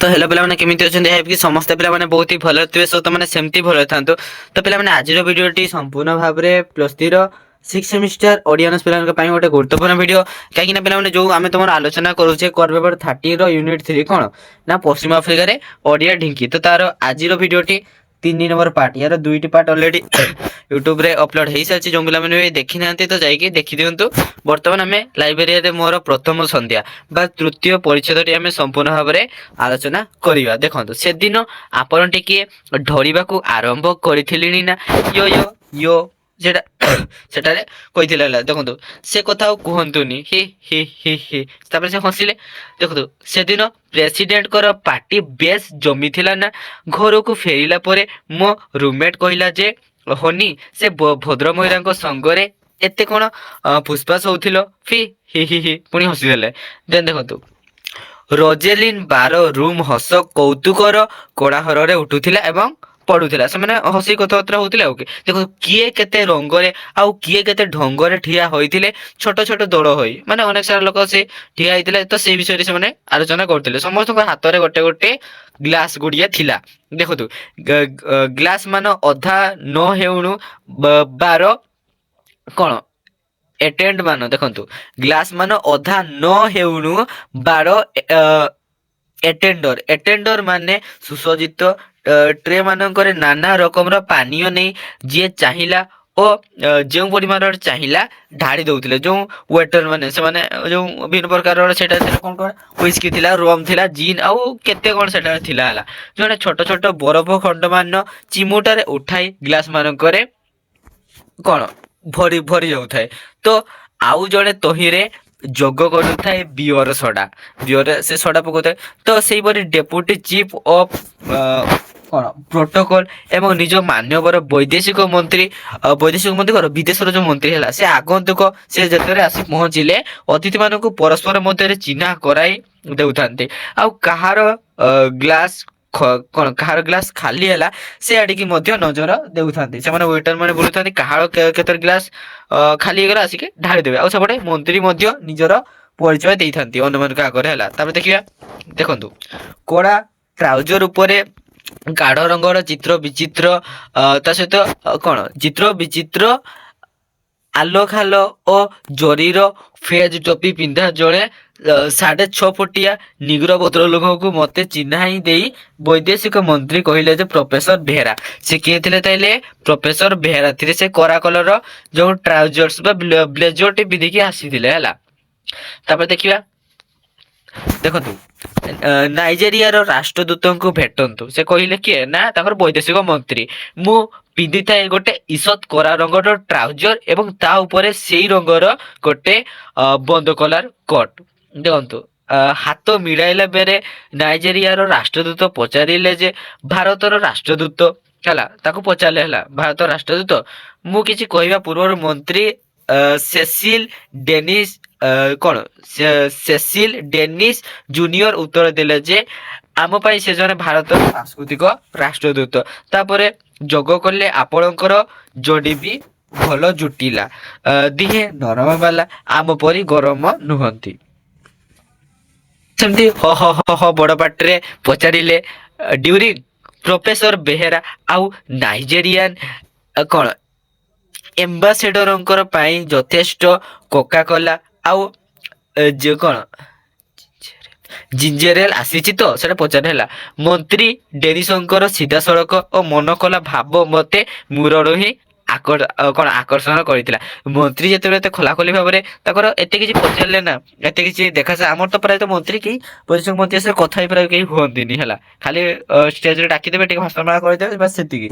तो हेलो पे केमी अच्छा कि समस्त पे बहुत ही भल थे सो तो मैंने सेमती भल था तो पे आज भिडियोटी संपूर्ण भाव में plus three six semester audience पे गोटे गुरुत्वपूर्ण वीडियो कहीं पे जो आम तुम आलोचना करुचे कर पेपर 30 यूनिट 3 कौन ना पश्चिम आफ्रिकार ओडिया ढिंकी तो तार आज भिडियोटी 3 नंबर पार्ट यार दुईटी पार्ट अलरेडी यूट्यूब रे अपलोड हो सारी जो पे देखी ना तो जाकि देखी दिंतु बर्तमान आम लाइब्रेरी मोर प्रथम संध्या बा तृतीय परिच्छेद आम संपूर्ण भाव में आलोचना करवा देखो से दिन आपण टिके ढरिबा को आरंभ करिथिलिनी ना यो यो यो जेटा सेटारे कहिथिला देखो से कथा कहतुनी हि हि हि हि तापर से हसिले देखो से दिन प्रेसिडेंट कर पार्टी बेस जमी थिला ना घर को फेरिला परे मो रूममेट कहिला जे हनी से भद्र महिला संगरे एते कोन फुसफास होथिलो फि हि हि हि पुणी हसिदेले देन देखो रोजेलिन 12 रूम हस कौतुकर कोड़ाहर उठुला एवं पढ़ुला से हसी कथबार्ता होते देखो किए केते रंगरे आउ किए केते ढंगरे ठिया होइथिले छोट छोट दौड़ होई माने अनेक सारा लोक से ठिया होइथिले तो से विषय से माने आलोचना करथिले समस्त हाथ रे गोटे गोटे ग्लास गुड़िया थिला देखो ग्लास मान अधा न हेउनु 12 कौन एटेंड मान देखो ग्लास मान अधा न हेउनु 12 एटेंडर एटेंडर माने सुसज्जित ट्रे मानकर नाना रकम पानीय नहीं जी चाहिला ओ जो परिमाण चाहिला ढाड़ी दउथिले जो वेटर माने से माने जो विभिन्न प्रकार सेटा कोन कोन व्हिस्की थिला रम थिला जिन आउ केते कोन सेटा थिला हला जो छोट छोट बरफ खंड मान चिमुटारे उठाई ग्लास मानकर कौन भरी भरी जाऊए तो आउ जड़े तहिरे जोग करुए बियर सडा बियर से सडा पकाए तो से डेपुटी चीफ ऑफ कौन प्रोटोकॉल एवं निज मान्यवर वैदेशिक मंत्री कर विदेश जो मंत्री है से आगंतुक से जतरे आसी पहुंचले अतिथि मान परस्पर मध्य चिन्हा कराई देउथांते आउ कहार ग्लास कौन कहार ग्लास खाली है से आड़िकी नजर देउथांते से वेटर मैंने बोलुता कहार केतर ग्लास खाली होगा आसिक ढाड़ी देवे आउटे मंत्री निजर परिचय देइथांती अन्य मान आगे है देखिए देखु कोड़ा ट्राउजर उपरे गाढ़ रंगर चित्र विचित्र ता सहित कौन चित्र विचित्र आलो खालो और जरीर फेज टोपी पिंधा जड़े 6.5 फुटिया निग्र भद्र लोक को मते चिन्हाई दे वैदेशिक मंत्री कहले जे प्रोफेसर बेहेरा से किए थे ताइले प्रोफेसर बेहेरा थी से करा कलर जो ट्राउजर्स ब्लेजर टी पिंधिकी आसीथिले हला तापर देखिबा देखो नाइजेरिया राष्ट्रदूत को भेटंतु से कहले किए ना ताकर वैदेशिक मंत्री मु पिंधि थाए गोटे ईसत करा रंगर ट्राउजर एवं ता उपरे सेई रंगर गोटे बंद कलर कोट देखो हाथ मिलाइला बेरे नाइजेरिया राष्ट्रदूत पचारे जे भारतर राष्ट्रदूत है पचारे है भारत राष्ट्रदूत मु किछि कहवा पूर्व मंत्री सेसिल डेनिस कौन सेसिल डेनिस जूनियर उत्तर देले जे आम पाई से जने भारत सांस्कृतिक राष्ट्रदूत तापरे जोग कले आपणकर जोड़ी भी भल जुटिला दिहे नरम वाला आम परी गरम नुहंती सेमती ह ह ह ह बड़ पाटरे पचारिले ड्यूरिंग प्रोफेसर बेहेरा आउ नाइजेरियन कौन एम्बासेडर यथेष्ट कोका कोला आउ जो कौन जिंजेरेल आसी तो से पचार मंत्री डेनिसंकर सीधा सड़क और मन कला भाव मते मूरर ही कौन आकर्षण करता मंत्री जिते खोलाखोली भाव में एत कि पचारे ना एत कि देखा आम तो प्रायत मंत्री कहीं वैदेशिक मंत्री से कथा प्राय कहीं हमें है खाली स्टेज रे डाकिदेवे भाषण करदे बस से कि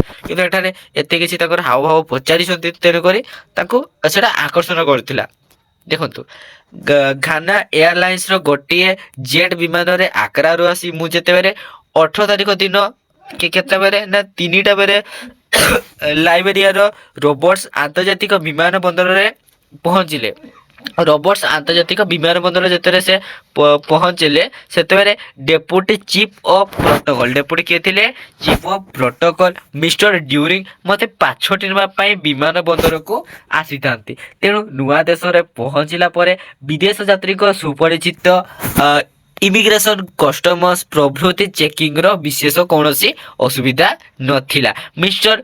एत कि हाव भाव पचारि तेणुक आकर्षण करता देखु घाना एयरलाइंस गोटे जेट विमान रे आक्रा रु आसी मुझे 18 तारिख दिन केते ना 3टा बेरे लाइबेरिया रोबर्ट्स आंतर्जातिक विमान बंदर रे पहुंचले रोबर्ट्स आंतर्जातिक विमान बंदर जिते से पहुंचले से deputy chief of protocol deputy किए थे chief of protocol mister during मते 5 दिन विमान बंदर को आसी था तेणु नुआ देश में पहुंचला विदेश यात्री सुपरिचित ଇମିଗ୍ରେସନ କଷ୍ଟମସ୍ ପ୍ରଭୃତି ଚେକିଂର ବିଶେଷ କୌଣସି ଅସୁବିଧା ନଥିଲା। ମିଷ୍ଟର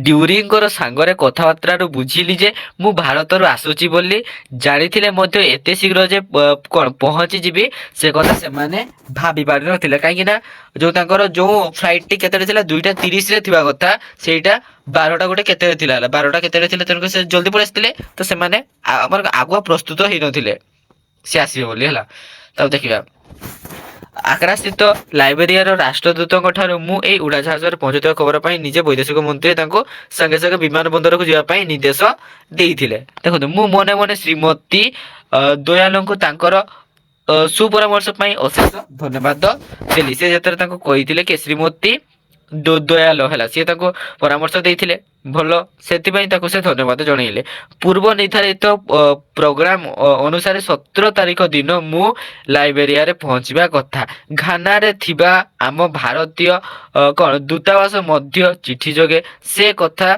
ଡ୍ୟୁରିଙ୍କର ସାଙ୍ଗରେ କଥାବାର୍ତ୍ତାରୁ ବୁଝିଲି ଯେ ମୁଁ ଭାରତରୁ ଆସୁଛି ବୋଲି ଜାଣିଥିଲେ ମଧ୍ୟ ଏତେ ଶୀଘ୍ର ଯେ କ'ଣ ପହଞ୍ଚିଯିବି ସେ କଥା ସେମାନେ ଭାବି ପାରିନଥିଲେ। କାହିଁକି ନା ଯୋଉ ତାଙ୍କର ଯୋଉ ଫ୍ଲାଇଟଟି କେତେରେ ଥିଲା 2:30ରେ ଥିବା କଥା ସେଇଟା 12ଟା ଗୋଟେ କେତେରେ ଥିଲା ହେଲା 12ଟା କେତେରେ ଥିଲା ତେଣୁ ସେ ଜଲ୍ଦି ପଳେଇ ଆସିଥିଲେ। ତ ସେମାନେ ଆମର ଆଗୁଆ ପ୍ରସ୍ତୁତ ହେଇନଥିଲେ ସେ ଆସିବେ ବୋଲି ହେଲା। ତାକୁ ଦେଖିବା ଆଗ୍ରା ସ୍ଥିତ ଲାଇବେରିଆର ରାଷ୍ଟ୍ରଦୂତଙ୍କ ଠାରୁ ମୁଁ ଏହି ଉଡ଼ାଜାହାଜରେ ପହଞ୍ଚୁଥିବା ଖବର ପାଇଁ ନିଜେ ବୈଦେଶିକ ମନ୍ତ୍ରୀ ତାଙ୍କୁ ସାଙ୍ଗେ ସାଙ୍ଗେ ବିମାନ ବନ୍ଦରକୁ ଯିବା ପାଇଁ ନିର୍ଦ୍ଦେଶ ଦେଇଥିଲେ। ଦେଖନ୍ତୁ ମୁଁ ମନେ ମନେ ଶ୍ରୀମତୀ ଦୟାଲଙ୍କୁ ତାଙ୍କର ସୁପରାମର୍ଶ ପାଇଁ ଅଶେଷ ଧନ୍ୟବାଦ ଦେଲି। ସେ ଯେତେବେଳେ ତାଙ୍କୁ କହିଥିଲେ କି ଶ୍ରୀମତୀ ଦୟାଲ ହେଲା ସିଏ ତାଙ୍କୁ ପରାମର୍ଶ ଦେଇଥିଲେ ଭଲ ସେଥିପାଇଁ ତାକୁ ସେ ଧନ୍ୟବାଦ ଜଣେଇଲେ। ପୂର୍ବ ନିର୍ଦ୍ଧାରିତ ପ୍ରୋଗ୍ରାମ ଅନୁସାରେ 17 ତାରିଖ ଦିନ ମୁଁ ଲାଇବେରିଆରେ ପହଞ୍ଚିବା କଥା। ଘାନାରେ ଥିବା ଆମ ଭାରତୀୟ କ'ଣ ଦୂତାବାସ ମଧ୍ୟ ଚିଠି ଯୋଗେ ସେ କଥା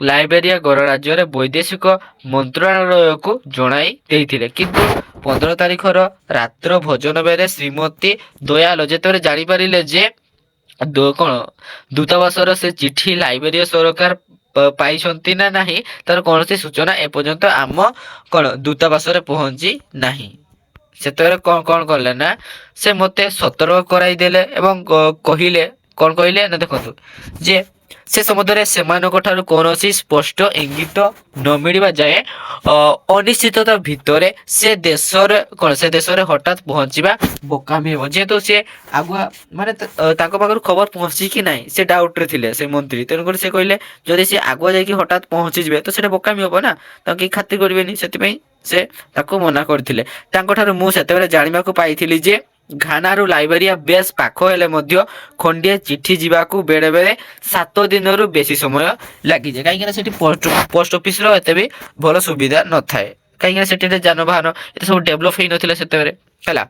ଲାଇବେରିଆ ଗଣରାଜ୍ୟର ବୈଦେଶିକ ମନ୍ତ୍ରଣାଳୟକୁ ଜଣାଇ ଦେଇଥିଲେ। କିନ୍ତୁ 15 ତାରିଖର ରାତ୍ର ଭୋଜନ ବେଳେ ଶ୍ରୀମତୀ ଦୟାଲ ଯେତେବେଳେ ଜାଣିପାରିଲେ ଯେ କ'ଣ ଦୂତାବାସର ସେ ଚିଠି ଲାଇବେରିଆ ସରକାର ପାଇଛନ୍ତି ନା ନାହିଁ ତାର କୌଣସି ସୂଚନା ଏପର୍ଯ୍ୟନ୍ତ ଆମ କ'ଣ ଦୂତାବାସରେ ପହଞ୍ଚି ନାହିଁ। ସେତେବେଳେ କ'ଣ କ'ଣ କଲେ ନା ସେ ମୋତେ ସତର୍କ କରାଇଦେଲେ ଏବଂ କହିଲେ କ'ଣ କହିଲେ ନା ଦେଖନ୍ତୁ ଯେ ସେ ସମୟରେ ସେମାନଙ୍କ ଠାରୁ କୌଣସି ସ୍ପଷ୍ଟ ଇଙ୍ଗିତ ନ ମିଳିବା ଯାଏ ଅନିଶ୍ଚିତତା ଭିତରେ ସେ ଦେଶରେ ହଠାତ୍ ପହଞ୍ଚିବା ବୋକାମି ହେବ। ଯେହେତୁ ସେ ଆଗୁଆ ମାନେ ତାଙ୍କ ପାଖରୁ ଖବର ପହଞ୍ଚି କି ନାହିଁ ସେ ଡାଉଟରେ ଥିଲେ ସେ ମନ୍ତ୍ରୀ ତେଣୁକରି ସେ କହିଲେ ଯଦି ସେ ଆଗୁଆ ଯାଇକି ହଠାତ୍ ପହଞ୍ଚିଯିବେ ତ ସେଇଟା ବୋକାମି ହେବ ନା ତାଙ୍କୁ କେହି ଖାତିର କରିବେନି ସେଥିପାଇଁ ସେ ତାକୁ ମନା କରିଥିଲେ। ତାଙ୍କଠାରୁ ମୁଁ ସେତେବେଳେ ଜାଣିବାକୁ ପାଇଥିଲି ଯେ ଘାନାରୁ ଲାଇବେରିଆ ବେଶ ପାଖ ହେଲେ ମଧ୍ୟ ଖଣ୍ଡିଏ ଚିଠି ଯିବାକୁ ବେଳେ ବେଳେ 7 ଦିନରୁ ବେଶୀ ସମୟ ଲାଗିଯାଏ। କାହିଁକିନା ସେଠି ପୋଷ୍ଟ ଅଫିସର ଏତେ ବି ଭଲ ସୁବିଧା ନଥାଏ କାହିଁକିନା ସେଠି ଯାନବାହନ ଏତେ ସବୁ ଡେଭଲପ ହେଇନଥିଲା ସେତେବେଳେ ହେଲା।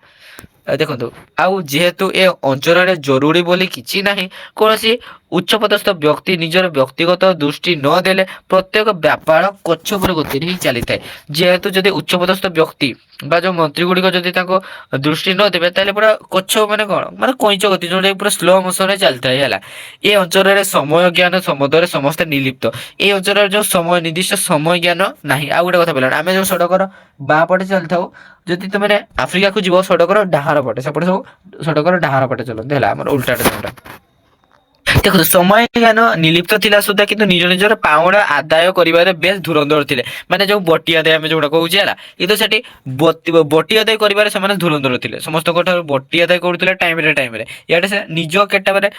ଦେଖନ୍ତୁ ଆଉ ଯେହେତୁ ଏ ଅଞ୍ଚଳରେ ଜରୁରୀ ବୋଲି କିଛି ନାହିଁ କୌଣସି ଉଚ୍ଚପଦସ୍ଥ ବ୍ୟକ୍ତି ନିଜର ବ୍ୟକ୍ତିଗତ ଦୃଷ୍ଟି ନ ଦେଲେ ପ୍ରତ୍ୟେକ ବ୍ୟାପାର କଚ୍ଛପର ଗତିରେ ହିଁ ଚାଲିଥାଏ। ଯେହେତୁ ଯଦି ଉଚ୍ଚପଦସ୍ଥ ବ୍ୟକ୍ତି ବା ଯୋଉ ମନ୍ତ୍ରୀ ଗୁଡ଼ିକ ଯଦି ତାଙ୍କ ଦୃଷ୍ଟି ନ ଦେବେ ତାହେଲେ ପୁରା କଚ୍ଛ ମାନେ କ'ଣ ମାନେ କଇଁଚ ଗତି ଯୋଉଟା ପୁରା ସ୍ଲୋ ମୋସନରେ ଚାଲିଥାଏ ହେଲା। ଏ ଅଞ୍ଚଳରେ ସମୟ ଜ୍ଞାନ ସମୁଦ୍ରରେ ସମସ୍ତେ ନିର୍ଲିପ୍ତ। এই ଅଞ୍ଚଳରେ ଯୋଉ ସମୟ ନିର୍ଦ୍ଦିଷ୍ଟ ସମୟ ଜ୍ଞାନ ନାହିଁ। ଆଉ ଗୋଟେ କଥା କହିଲା ଆମେ ଯୋଉ ସଡ଼କର ବାଁ ପଟେ ଚାଲିଥାଉ ଯଦି ତମେ ଆଫ୍ରିକାକୁ ଯିବ ସଡ଼କର ଡାହାଣ ପଟେ ସେପଟେ ସବୁ ସଡ଼କର ଡାହାଣ ପଟେ ଚଲନ୍ତି ହେଲା ଆମର ଉଲ୍ଟାଟା ଯୋଉଟା। ଦେଖନ୍ତୁ ସମୟ ଜ୍ଞାନ ନିର୍ଲିପ୍ତ ଥିଲା ସୁଦ୍ଧା କିନ୍ତୁ ନିଜ ନିଜର ପାଉଣା ଆଦାୟ କରିବାରେ ବେଶ ଧୁରନ୍ଧର ଥିଲେ। ମାନେ ଯୋଉ ବଟି ଆଦାୟ ଆମେ ଯୋଉଟା କହୁଛେ ହେଲା କିନ୍ତୁ ସେଠି ବଟି ଆଦାୟ କରିବାରେ ସେମାନେ ଧୁରନ୍ଧର ଥିଲେ। ସମସ୍ତଙ୍କ ଠାରୁ ବଟି ଆଦାୟ କରୁଥିଲେ ଟାଇମରେ ଇଆଡ଼େ ସେ ନିଜ କେଟାବରେ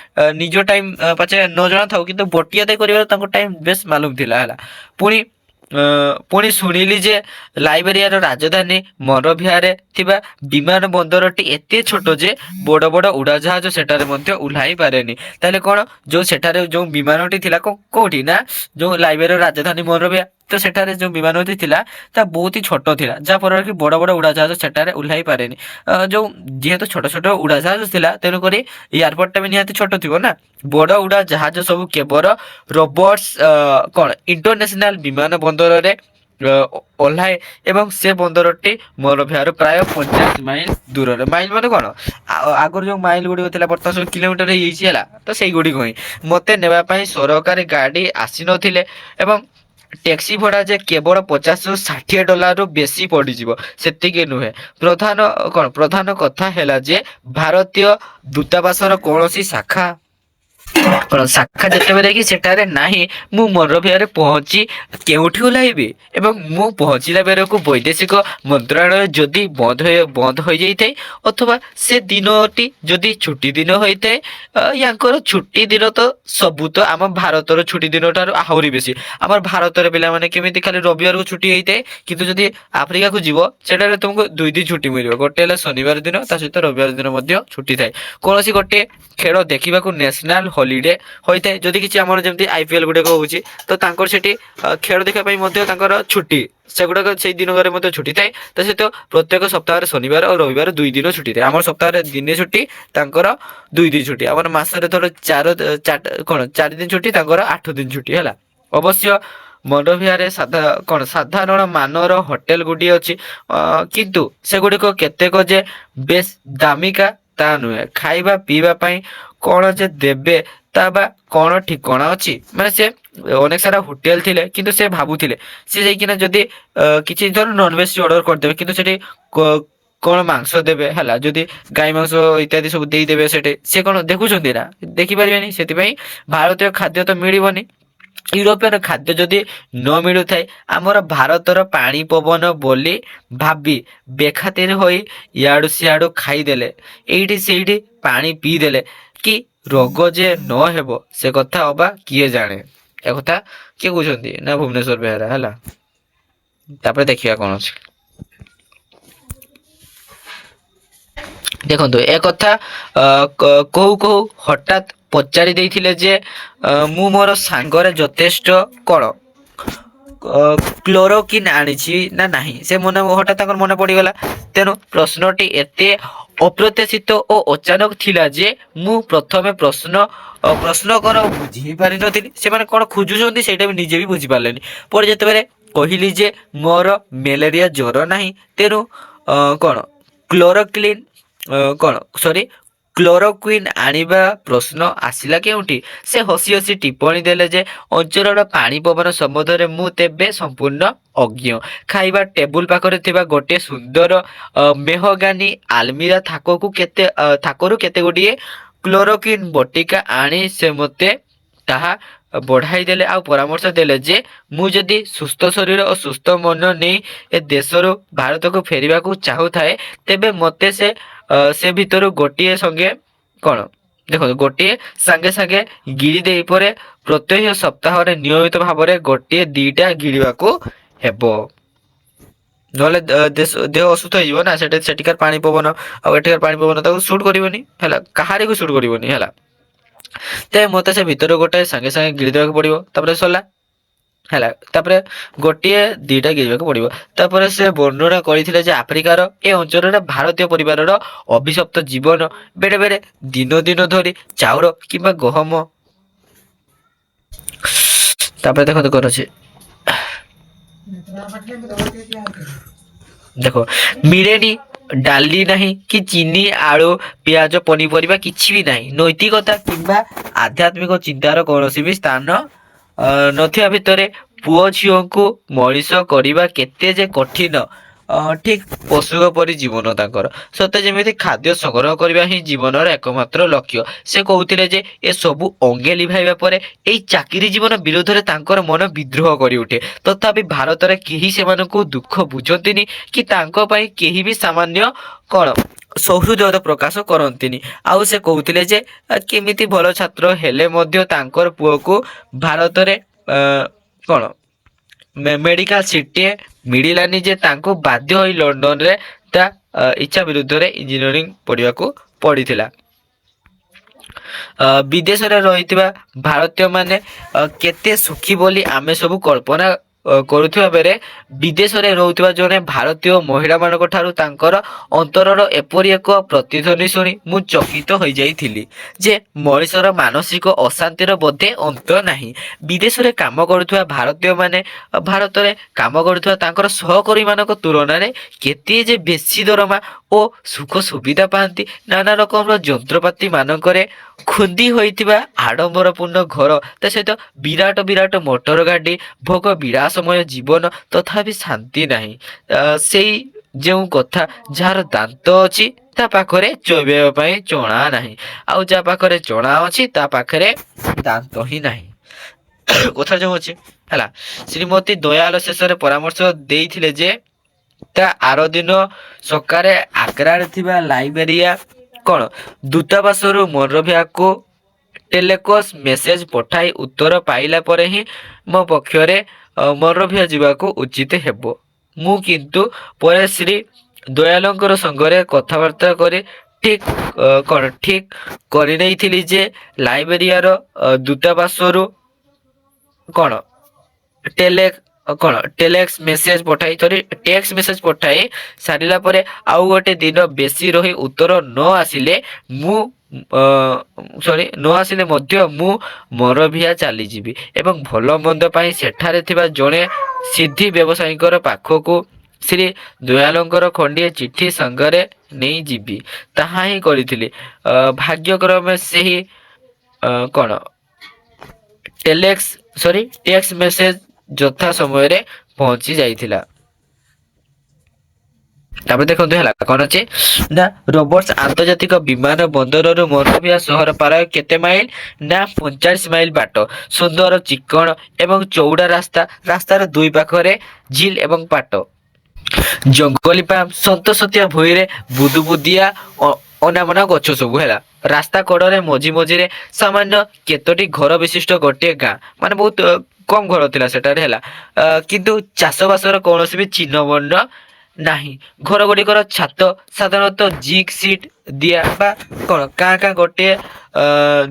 ନିଜ ଟାଇମ ପଛେ ନ ଜଣାଥାଉ କିନ୍ତୁ ବଟି ଆଦାୟ କରିବାରେ ତାଙ୍କ ଟାଇମ ବେଶ ମାଲୁମ ଥିଲା ହେଲା। ପୁଣି ଶୁଣିଲି ଯେ ଲାଇବେରିଆର ରାଜଧାନୀ ମନରୋଭିଆରେ ଥିବା ବିମାନ ବନ୍ଦରଟି ଏତେ ଛୋଟ ଯେ ବଡ଼ ବଡ଼ ଉଡ଼ାଜାହାଜ ସେଠାରେ ମଧ୍ୟ ଓହ୍ଲାଇ ପାରେନି। ତାହେଲେ କ'ଣ ଯୋଉ ସେଠାରେ ଯୋଉ ବିମାନଟି ଥିଲା କୋଉଠି ନା ଯୋଉ ଲାଇବେରିଆର ରାଜଧାନୀ ମନରୋଭିଆ ତ ସେଠାରେ ଯୋଉ ବିମାନଟି ଥିଲା ତା ବହୁତ ହି ଛୋଟ ଥିଲା ଯାହାଫଳରେ କି ବଡ଼ ବଡ଼ ଉଡ଼ାଜାହାଜ ସେଠାରେ ଓହ୍ଲାଇ ପାରେନି। ଯୋଉ ଯେହେତୁ ଛୋଟ ଛୋଟ ଉଡ଼ାଜାହାଜ ଥିଲା ତେଣୁକରି ଏୟାରପୋର୍ଟଟା ବି ନିହାତି ଛୋଟ ଥିବ ନା। ବଡ଼ ଉଡ଼ାଜାହାଜ ସବୁ କେବଳ ରବର୍ଟସ କ'ଣ ଇଣ୍ଟରନ୍ୟାସନାଲ ବିମାନ ବନ୍ଦରରେ ଓହ୍ଲାଏ ଏବଂ ସେ ବନ୍ଦରଟି ମନରୋଭିଆରୁ ପ୍ରାୟ 50 ମାଇଲ ଦୂରରେ। ମାଇଲ ମାନେ କ'ଣ ଆଗରୁ ଯୋଉ ମାଇଲ ଗୁଡ଼ିକ ଥିଲା ବର୍ତ୍ତମାନ ସବୁ କିଲୋମିଟର ହେଇଯାଇଛି ହେଲା ତ ସେଇଗୁଡ଼ିକ ହିଁ ମୋତେ ନେବା ପାଇଁ ସରକାରୀ ଗାଡ଼ି ଆସିନଥିଲେ ଏବଂ ଟ୍ୟାକ୍ସି ଭଡ଼ା ଯେ କେବଳ $50-60 ବେଶୀ ପଡ଼ିଯିବ ସେତିକି ନୁହେଁ। ପ୍ରଧାନ କଥା ହେଲା ଯେ ଭାରତୀୟ ଦୂତାବାସର କୌଣସି ଶାଖା ଯେତେବେଳେ କି ସେଠାରେ ନାହିଁ ମୁଁ ମନରୋଭିଆରେ ପହଞ୍ଚି କେଉଁଠି ଓହ୍ଲାଇବି ଏବଂ ମୁଁ ପହଞ୍ଚିଲା ବେଳକୁ ବୈଦେଶିକ ମନ୍ତ୍ରଣାଳୟ ଯଦି ବନ୍ଦ ହୋଇଯାଇଥାଏ ଅଥବା ସେ ଦିନଟି ଯଦି ଛୁଟି ଦିନ ହୋଇଥାଏ। ୟାଙ୍କର ଛୁଟି ଦିନ ତ ସବୁ ତ ଆମ ଭାରତର ଛୁଟି ଦିନ ଠାରୁ ଆହୁରି ବେଶୀ। ଆମର ଭାରତରେ ପିଲାମାନେ କେମିତି ଖାଲି ରବିବାରକୁ ଛୁଟି ହେଇଥାଏ କିନ୍ତୁ ଯଦି ଆଫ୍ରିକାକୁ ଯିବ ସେଠାରେ ତୁମକୁ 2 ଦିନ ଛୁଟି ମିଳିବ। ଗୋଟେ ହେଲା ଶନିବାର ଦିନ ତା ସହିତ ରବିବାର ଦିନ ମଧ୍ୟ ଛୁଟି ଥାଏ। କୌଣସି ଗୋଟେ ଖେଳ ଦେଖିବାକୁ ନ୍ୟାସନାଲ ହଲିଡେ ହୋଇଥାଏ ଯଦି କିଛି ଆମର ଯେମିତି IPL ଗୁଡ଼ାକ ହେଉଛି ତ ତାଙ୍କର ସେଠି ଖେଳ ଦେଖିବା ପାଇଁ ମଧ୍ୟ ତାଙ୍କର ଛୁଟି ସେଗୁଡ଼ାକ ସେଇ ଦିନରେ ମଧ୍ୟ ଛୁଟି ଥାଏ। ତା ସହିତ ପ୍ରତ୍ୟେକ ସପ୍ତାହରେ ଶନିବାର ଆଉ ରବିବାର 2 ଦିନ ଛୁଟି ଥାଏ। ଆମର ସପ୍ତାହରେ ଦିନେ ଛୁଟି ତାଙ୍କର 2 ଦିନ ଛୁଟି। ଆମର ମାସରେ ଧର 4 ଦିନ ଛୁଟି ତାଙ୍କର 8 ଦିନ ଛୁଟି ହେଲା। ଅବଶ୍ୟ ମଣ୍ଡପିଆରେ ସାଧାରଣ ମାନର ହୋଟେଲ ଗୁଡ଼ିଏ ଅଛି, କିନ୍ତୁ ସେଗୁଡ଼ିକ କେତେକ ଯେ ବେଶ ଦାମିକା ତା ନୁହେଁ। ଖାଇବା ପିଇବା ପାଇଁ କଣ ଯେ ଦେବେ ତା ବା କଣ ଠିକଣା ଅଛି? ମାନେ ସେ ଅନେକ ସାରା ହୋଟେଲ ଥିଲେ, କିନ୍ତୁ ସେ ଭାବୁଥିଲେ ସେ ଯାଇକିନା ଯଦି କିଛି ଧର ନନଭେଜ ଅର୍ଡର କରିଦେବେ, କିନ୍ତୁ ସେଠି କଣ ମାଂସ ଦେବେ ହେଲା, ଯଦି ଗାଈ ମାଂସ ଇତ୍ୟାଦି ସବୁ ଦେଇଦେବେ ସେଠି, ସେ କଣ ଦେଖୁଛନ୍ତି ନା, ଦେଖିପାରିବେନି। ସେଥିପାଇଁ ଭାରତୀୟ ଖାଦ୍ୟ ତ ମିଳିବନି। ୟୁରୋପୀୟ ଖାଦ୍ୟ ଯଦି ନ ମିଳୁଥାଏ, ଆମର ଭାରତର ପାଣି ପବନ ବୋଲି ଭାବି ବେଖାତିର ହୋଇ ଇଆଡୁ ସିଆଡୁ ଖାଇଦେଲେ, ଏଇଠି ସେଇଠି ପାଣି ପିଇଦେଲେ କି ରୋଗ ଯେ ନ ହେବ ସେ କଥା ଅବା କିଏ ଜାଣେ। ଏକଥା କିଏ କହୁଛନ୍ତି ନା ଭୁବନେଶ୍ୱର ବେହେରା ହେଲା। ତାପରେ ଦେଖିବା କଣ ଅଛି। ଦେଖନ୍ତୁ ଏ କଥା କହୁ କହୁ ହଠାତ୍ ପଚାରି ଦେଇଥିଲେ ଯେ ମୁଁ ମୋର ସାଙ୍ଗରେ ଯଥେଷ୍ଟ କଣ କ୍ଲୋରୋକିନ୍ ଆଣିଛି ନା ନାହିଁ। ସେ ହଠାତ୍ ତାଙ୍କର ମନେ ପଡିଗଲା। ତେଣୁ ପ୍ରଶ୍ନଟି ଏତେ ଅପ୍ରତ୍ୟାଶିତ ଓ ଅଚାନକ ଥିଲା ଯେ ମୁଁ ପ୍ରଥମେ ପ୍ରଶ୍ନ କର ବୁଝି ପାରିନଥିଲି। ସେମାନେ କଣ ଖୋଜୁଛନ୍ତି ସେଇଟା ବି ନିଜେ ବି ବୁଝିପାରିଲେନି। ପରେ ଯେତେବେଳେ କହିଲି ଯେ ମୋର ମ୍ୟାଲେରିଆ ଜ୍ୱର ନାହିଁ, ତେଣୁ କଣ କ୍ଲୋରୋକ୍ଲିନ୍ କଣ ସରି କ୍ଲୋରୋକ୍ୱିନ୍ ଆଣିବା ପ୍ରଶ୍ନ ଆସିଲା କେଉଁଠି? ସେ ହସି ହସି ଟିପ୍ପଣୀ ଦେଲେ ଯେ ଅଞ୍ଚଳର ପାଣି ପବନ ସମ୍ବନ୍ଧରେ ମୁଁ ତେବେ ସମ୍ପୂର୍ଣ୍ଣ ଅଜ୍ଞ। ଖାଇବା ଟେବୁଲ ପାଖରେ ଥିବା ଗୋଟିଏ ସୁନ୍ଦର ମେହଗାନି ଆଲମିରା ଥାକରୁ କେତେ ଗୁଡ଼ିଏ କ୍ଲୋରୋକ୍ୱିନ୍ ବଟିକା ଆଣି ସେ ମୋତେ ତାହା ବଢାଇ ଦେଲେ, ଆଉ ପରାମର୍ଶ ଦେଲେ ଯେ ମୁଁ ଯଦି ସୁସ୍ଥ ଶରୀର ଓ ସୁସ୍ଥ ମନ ନେଇ ଏ ଦେଶରୁ ଭାରତକୁ ଫେରିବାକୁ ଚାହୁଁଥାଏ, ତେବେ ମୋତେ ସେ ଭିତରୁ ଗୋଟିଏ ସାଙ୍ଗେ ସାଙ୍ଗେ ଗିଳି ଦେଇ ପରେ ପ୍ରତ୍ୟହ ସପ୍ତାହରେ ନିୟମିତ ଭାବରେ ଗୋଟିଏ ଦିଟା ଗିଳିବାକୁ ହେବ। ନହେଲେ ଦେହ ଅସୁସ୍ଥ ହେଇଯିବ ନା। ସେଠିକାର ପାଣି ପବନ ଆଉ ଏଠିକାର ପାଣି ପବନ ତାକୁ ସୁଟ୍ କରିବନି ହେଲା, କାହାରିକୁ ସୁଟ୍ କରିବନି ହେଲା। ତେବେ ମତେ ସେ ଭିତରୁ ଗୋଟେ ସାଙ୍ଗେ ସାଙ୍ଗେ ଗିଳି ଦେବାକୁ ପଡିବ, ତାପରେ ସରିଲା ହେଲା। ତାପରେ ଗୋଟିଏ ଦିଟା ଗିଳିବାକୁ ପଡିବ। ତାପରେ ସେ ବର୍ଣ୍ଣନା କରିଥିଲେ ଯେ ଆଫ୍ରିକାର ଏ ଅଞ୍ଚଳରେ ଭାରତୀୟ ପରିବାରର ଅଭିଶପ୍ତ ଜୀବନ ବେଳେ ବେଳେ ଦିନ ଦିନ ଧରି ଚାଉଳ କିମ୍ବା ଗହମ। ତାପରେ ଦେଖନ୍ତୁ କଣ ଅଛି, ଦେଖ ମିଳେନି ଡାଲି ନାହିଁ କି ଚିନି ଆଳୁ ପିଆଜ ପନିପରିବା କିଛି ବି ନାହିଁ। ନୈତିକତା କିମ୍ବା ଆଧ୍ୟାତ୍ମିକ ଚିନ୍ତାର କୌଣସି ବି ସ୍ଥାନ ନଥିବା ଭିତରେ ପୁଅ ଝିଅଙ୍କୁ ମଣିଷ କରିବା କେତେ ଯେ କଠିନ, ଠିକ ପଶୁଙ୍କ ପରି ଜୀବନ ତାଙ୍କର। ସତେ ଯେମିତି ଖାଦ୍ୟ ସଂଗ୍ରହ କରିବା ହିଁ ଜୀବନର ଏକମାତ୍ର ଲକ୍ଷ୍ୟ। ସେ କହୁଥିଲେ ଯେ ଏସବୁ ଅଙ୍ଗେ ଲିଭାଇବା ପରେ ଏଇ ଚାକିରି ଜୀବନ ବିରୋଧରେ ତାଙ୍କର ମନ ବିଦ୍ରୋହ କରି ଉଠେ। ତଥାପି ଭାରତରେ କେହି ସେମାନଙ୍କୁ ଦୁଃଖ ବୁଝନ୍ତିନି କି ତାଙ୍କ ପାଇଁ କେହି ବି ସାମାନ୍ୟ କଣ ସୌହୃଦୟ ପ୍ରକାଶ କରନ୍ତିନି। ଆଉ ସେ କହୁଥିଲେ ଯେ କେମିତି ଭଲ ଛାତ୍ର ହେଲେ ମଧ୍ୟ ତାଙ୍କର ପୁଅକୁ ଭାରତରେ କଣ ମେଡିକାଲ ସିଟଟିଏ ମିଳିଲାନି, ଯେ ତାଙ୍କୁ ବାଧ୍ୟ ହୋଇ ଲଣ୍ଡନରେ ତା ଇଚ୍ଛା ବିରୁଦ୍ଧରେ ଇଞ୍ଜିନିୟରିଂ ପଢିବାକୁ ପଡିଥିଲା। ବିଦେଶରେ ରହିଥିବା ଭାରତୀୟ ମାନେ କେତେ ସୁଖୀ ବୋଲି ଆମେ ସବୁ କଳ୍ପନା କରୁଥିବା ବେଳେ ବିଦେଶରେ ରହୁଥିବା ଜଣେ ଭାରତୀୟ ମହିଳା ମାନଙ୍କ ଠାରୁ ତାଙ୍କର ଅନ୍ତରର ଏପରି ଏକ ପ୍ରତିଧ୍ୱନି ଶୁଣି ମୁଁ ଚକିତ ହୋଇଯାଇଥିଲି ଯେ ମଣିଷର ମାନସିକ ଅଶାନ୍ତିର ବୋଧେ ଅନ୍ତ ନାହିଁ। ବିଦେଶରେ କାମ କରୁଥିବା ଭାରତୀୟ ମାନେ ଭାରତରେ କାମ କରୁଥିବା ତାଙ୍କର ସହକର୍ମୀ ମାନଙ୍କ ତୁଳନାରେ କେତେ ଯେ ବେଶୀ ଦରମା ଓ ସୁଖ ସୁବିଧା ପାଆନ୍ତି। ନାନା ରକମର ଯନ୍ତ୍ରପାତି ମାନଙ୍କରେ ଖୁନ୍ଦି ହୋଇଥିବା ଆଡମ୍ବରପୂର୍ଣ୍ଣ ଘର, ତା ସହିତ ବିରାଟ ବିରାଟ ମୋଟର ଗାଡି, ଭୋଗ ବିଳାସମୟ ଜୀବନ, ତଥାପି ଶାନ୍ତି ନାହିଁ। ସେଇ ଯେଉଁ କଥା, ଯାହାର ଦାନ୍ତ ଅଛି ତା ପାଖରେ ଚୋବେଇବା ପାଇଁ ଚଣା ନାହିଁ, ଆଉ ଯାହା ପାଖରେ ଚଣା ଅଛି ତା ପାଖରେ ଦାନ୍ତ ହିଁ ନାହିଁ। କଥା ଯେଉଁ ଅଛି ହେଲା। ଶ୍ରୀମତୀ ଦୟାଲ ଶେଷରେ ପରାମର୍ଶ ଦେଇଥିଲେ ଯେ ତା ଆର ଦିନ ସକାଳେ ଆଗ୍ରାରେ ଥିବା ଲାଇବେରିଆ କଣ ଦୂତାବାସରୁ ମନରୋଭିଆକୁ ଟେଲେକୋସ ମେସେଜ ପଠାଇ ଉତ୍ତର ପାଇଲା ପରେ ହିଁ ମୋ ପକ୍ଷରେ ମନରୋଭିଆ ଯିବାକୁ ଉଚିତ ହେବ। ମୁଁ କିନ୍ତୁ ପରେ ଶ୍ରୀ ଦୟାଲଙ୍କର ସଙ୍ଗରେ କଥାବାର୍ତ୍ତା କରି ଠିକ କରିନେଇଥିଲି ଯେ ଲାଇବେରିଆର ଦୂତାବାସରୁ କଣ କଣ ଟେଲେକ୍ସ ମେସେଜ ପଠାଇ ଟେକ୍ସ ମେସେଜ ପଠାଇ ସାରିଲା ପରେ ଆଉ ଗୋଟେ ଦିନ ବେଶୀ ରହି ଉତ୍ତର ନ ଆସିଲେ ମୁଁ ନ ଆସିଲେ ମଧ୍ୟ ମୁଁ ମରଭିଆ ଚାଲିଯିବି ଏବଂ ଭଲ ମନ୍ଦ ପାଇଁ ସେଠାରେ ଥିବା ଜଣେ ସିଦ୍ଧି ବ୍ୟବସାୟୀଙ୍କର ପାଖକୁ ଶ୍ରୀ ଦୟାଳଙ୍କର ଖଣ୍ଡିଏ ଚିଠି ସାଙ୍ଗରେ ନେଇଯିବି। ତାହା ହିଁ କରିଥିଲି। ଭାଗ୍ୟକ୍ରମେ ସେହି କଣ ଟେକ୍ସ ମେସେଜ ଯଥା ସମୟରେ ପହଞ୍ଚି ଯାଇଥିଲା। ତାପରେ ଦେଖନ୍ତୁ ହେଲା କଣ ଅଛି ନା ରୋବର୍ଟସ ଆନ୍ତର୍ଜାତିକ ବିମାନ ବନ୍ଦରରୁ ମରଭିଆ ସହର ପ୍ରାୟ କେତେ ମାଇଲ ନା 45 ମାଇଲ ବାଟ। ସୁନ୍ଦର ଚିକଣ ଏବଂ ଚଉଡା ରାସ୍ତାର ଦୁଇ ପାଖରେ ଝିଲ ଏବଂ ପାଟ। ଜଙ୍ଗଲୀ ପାମ ସନ୍ତସନ୍ତିଆ ଭୂଇଁରେ ବୁଦୁବୁଦିଆ ଅନାବନା ଗଛ ସବୁ ହେଲା। ରାସ୍ତା କଡରେ ମଝିରେ ସାମାନ୍ୟ କେତୋଟି ଘର ବିଶିଷ୍ଟ ଗୋଟିଏ ଗାଁ, ମାନେ ବହୁତ କମ ଘର ଥିଲା ସେଠାରେ ହେଲା। କିନ୍ତୁ ଚାଷବାସର କୌଣସି ବି ଚିହ୍ନ ବର୍ଣ୍ଣ ନାହିଁ। ଘର ଗୁଡ଼ିକର ଛାତ ସାଧାରଣତଃ ଜିଙ୍କ ସିଟ ଦିଆ ବା କଣ କାଁ ଗୋଟିଏ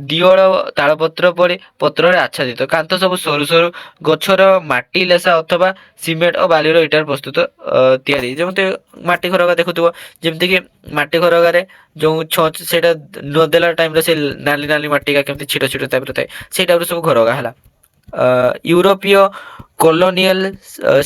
ଦିଅଳ ତାଳପତ୍ର ପରି ପତ୍ରରେ ଆଚ୍ଛାଦିତ। କାନ୍ଥ ସବୁ ସରୁ ସରୁ ଗଛର ମାଟି ଲେସା ଅଥବା ସିମେଣ୍ଟ ଓ ବାଲିର ଇଟାର ପ୍ରସ୍ତୁତ ତିଆରି। ଯେମିତି ମାଟି ଘରକା ଦେଖୁଥିବ, ଯେମିତିକି ମାଟି ଘରଗାରେ ଯୋଉ ଛଚ ସେଇଟା ନଦେଲା ଟାଇମରେ ସେ ନାଲି ନାଲି ମାଟିକା କେମିତି ଛିଟ ଛିଟ ଟାଇପର ଥାଏ, ସେଇ ଟାଇପର ସବୁ ଘରଗା ହେଲା। ୟୁରୋପୀୟ କଲୋନିଆଲ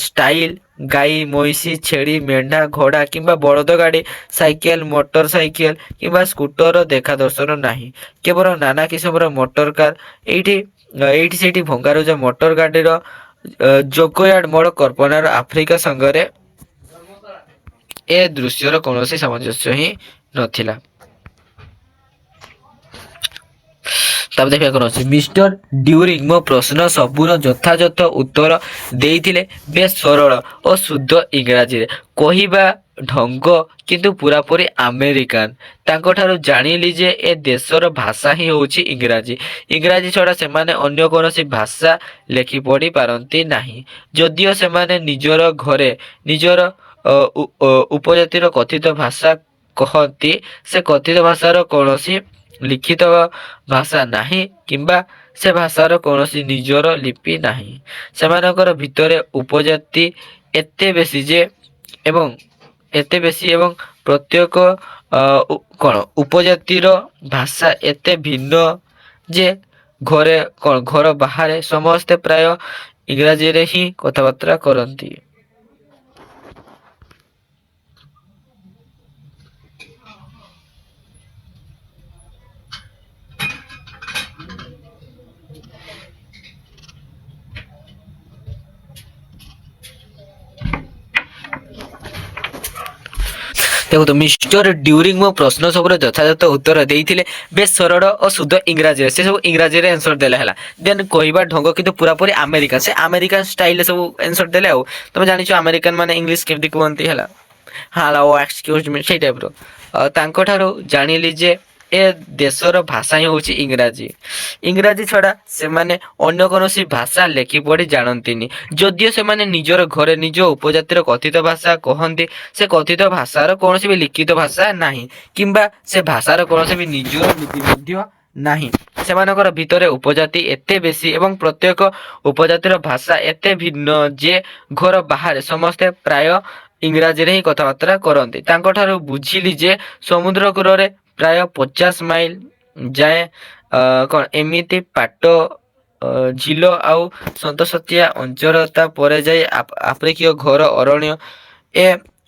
ଷ୍ଟାଇଲ ଗାଈ ମଇଁଷି ଛେଳି ମେଣ୍ଢା ଘୋଡ଼ା କିମ୍ବା ବଳଦ ଗାଡ଼ି ସାଇକେଲ ମୋଟର ସାଇକେଲ କିମ୍ବା ସ୍କୁଟର ଦେଖା ଦର୍ଶନ ନାହିଁ। କେବଳ ନାନା କିସମର ମୋଟର କାର ଏଇଠି ସେଇଠି ଭଙ୍ଗାରୁଜା ମୋଟର ଗାଡ଼ିର ଜୋକୟାର୍ଡ ମୋଡ଼ କଳ୍ପନାର ଆଫ୍ରିକା ସାଙ୍ଗରେ ଏ ଦୃଶ୍ୟର କୌଣସି ସାମଞ୍ଜସ୍ୟ ହିଁ ନଥିଲା। ତାପରେ ଦେଖିବା କଣ ଅଛି। ମିଷ୍ଟର ଡ୍ୟୁରିଂ ମୋ ପ୍ରଶ୍ନ ସବୁର ଯଥାଯଥ ଉତ୍ତର ଦେଇଥିଲେ ବେଶ ସରଳ ଓ ଶୁଦ୍ଧ ଇଂରାଜୀରେ। କହିବା ଢଙ୍ଗ କିନ୍ତୁ ପୁରାପୁରି ଆମେରିକାନ। ତାଙ୍କଠାରୁ ଜାଣିଲି ଯେ ଏ ଦେଶର ଭାଷା ହିଁ ହେଉଛି ଇଂରାଜୀ। ଇଂରାଜୀ ଛଡ଼ା ସେମାନେ ଅନ୍ୟ କୌଣସି ଭାଷା ଲେଖି ପଢ଼ି ପାରନ୍ତି ନାହିଁ। ଯଦିଓ ସେମାନେ ନିଜର ଘରେ ନିଜର ଉପଜାତିର କଥିତ ଭାଷା କହନ୍ତି, ସେ କଥିତ ଭାଷାର କୌଣସି ଲିଖିତ ଭାଷା ନାହିଁ କିମ୍ବା ସେ ଭାଷାର କୌଣସି ନିଜର ଲିପି ନାହିଁ। ସେମାନଙ୍କର ଭିତରେ ଉପଜାତି ଏତେ ବେଶୀ ଏବଂ ପ୍ରତ୍ୟେକ ଉପଜାତିର ଭାଷା ଏତେ ଭିନ୍ନ ଯେ ଘର ବାହାରେ ସମସ୍ତେ ପ୍ରାୟ ଇଂରାଜୀରେ ହିଁ କଥାବାର୍ତ୍ତା କରନ୍ତି। ଦେଖନ୍ତୁ ମିଷ୍ଟର ଡ୍ୟୁରିଂ ମୋ ପ୍ରଶ୍ନ ସବୁର ଯଥାଯଥ ଉତ୍ତର ଦେଇଥିଲେ ବେଶ ସରଳ ଓ ଶୁଦ୍ଧ ଇଂରାଜୀରେ। ସେ ସବୁ ଇଂରାଜୀରେ ଆନ୍ସର ଦେଲେ ହେଲା। ଦେନ୍ କହିବା ଢଙ୍ଗ କିନ୍ତୁ ପୁରାପୁରି ଆମେରିକା, ସେ ଆମେରିକାନ ଷ୍ଟାଇଲରେ ସବୁ ଆନ୍ସର ଦେଲେ। ଆଉ ତମେ ଜାଣିଛ ଆମେରିକାନ ମାନେ ଇଂଲିଶ କେମିତି କୁହନ୍ତି ହେଲା, ହାଲୋ ଏକ୍ସକ୍ୟୁଜ ମି ସେଇ ଟାଇପର। ତାଙ୍କଠାରୁ ଜାଣିଲି ଯେ ଏ ଦେଶର ଭାଷା ହିଁ ହେଉଛି ଇଂରାଜୀ। ଇଂରାଜୀ ଛଡ଼ା ସେମାନେ ଅନ୍ୟ କୌଣସି ଭାଷା ଲେଖି ପଢ଼ି ଜାଣନ୍ତିନି। ଯଦିଓ ସେମାନେ ନିଜର ଘରେ ନିଜ ଉପଜାତିର କଥିତ ଭାଷା କହନ୍ତି, ସେ କଥିତ ଭାଷାର କୌଣସି ବି ଲିଖିତ ଭାଷା ନାହିଁ କିମ୍ବା ସେ ଭାଷାର କୌଣସି ବି ନିଜର ଲିପି ମଧ୍ୟ ନାହିଁ। ସେମାନଙ୍କର ଭିତରେ ଉପଜାତି ଏତେ ବେଶୀ ଏବଂ ପ୍ରତ୍ୟେକ ଉପଜାତିର ଭାଷା ଏତେ ଭିନ୍ନ ଯେ ଘର ବାହାରେ ସମସ୍ତେ ପ୍ରାୟ ଇଂରାଜୀରେ ହିଁ କଥାବାର୍ତ୍ତା କରନ୍ତି। ତାଙ୍କଠାରୁ ବୁଝିଲି ଯେ ସମୁଦ୍ର କୂଳରେ ପ୍ରାୟ 50 ମାଇଲ ଯାଏ କଣ ଏମିତି ପାଟ ଝିଲ ଆଉ ସନ୍ତସନ୍ତିଆ ଅଞ୍ଚଳ, ତାପରେ ଯାଇ ଆଫ୍ରିକୀୟ ଘର ଅରଣ୍ୟ। ଏ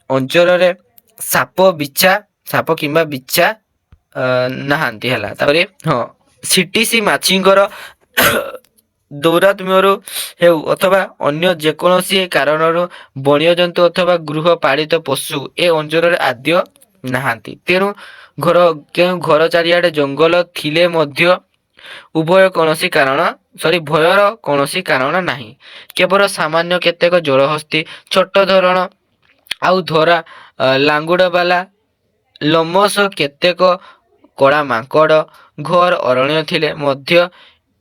ଅଞ୍ଚଳରେ ସାପ କିମ୍ବା ବିଛା ନାହାନ୍ତି ହେଲା। ତାପରେ ହଁ ସିଟିସି ମାଛିଙ୍କର ଦୌରାତ୍ମ୍ୟରୁ ହେଉ ଅଥବା ଅନ୍ୟ ଯେକୌଣସି କାରଣରୁ ବନ୍ୟଜନ୍ତୁ ଅଥବା ଗୃହପାଳିତ ପଶୁ ଏ ଅଞ୍ଚଳରେ ଆଦୌ ନାହାନ୍ତି। ତେଣୁ ଘର ଚାରିଆଡେ ଜଙ୍ଗଲ ଥିଲେ ମଧ୍ୟ ଭୟର କୌଣସି କାରଣ ନାହିଁ। କେବଳ ସାମାନ୍ୟ କେତେକ ଜଳହସ୍ତୀ ଛୋଟ ଧରଣ ଆଉ ଧରା ଲାଙ୍ଗୁଡ ବାଲା ଲୋମସ କେତେକ କଳା ମାଙ୍କଡ ଘୋର ଅରଣ୍ୟ ଥିଲେ ମଧ୍ୟ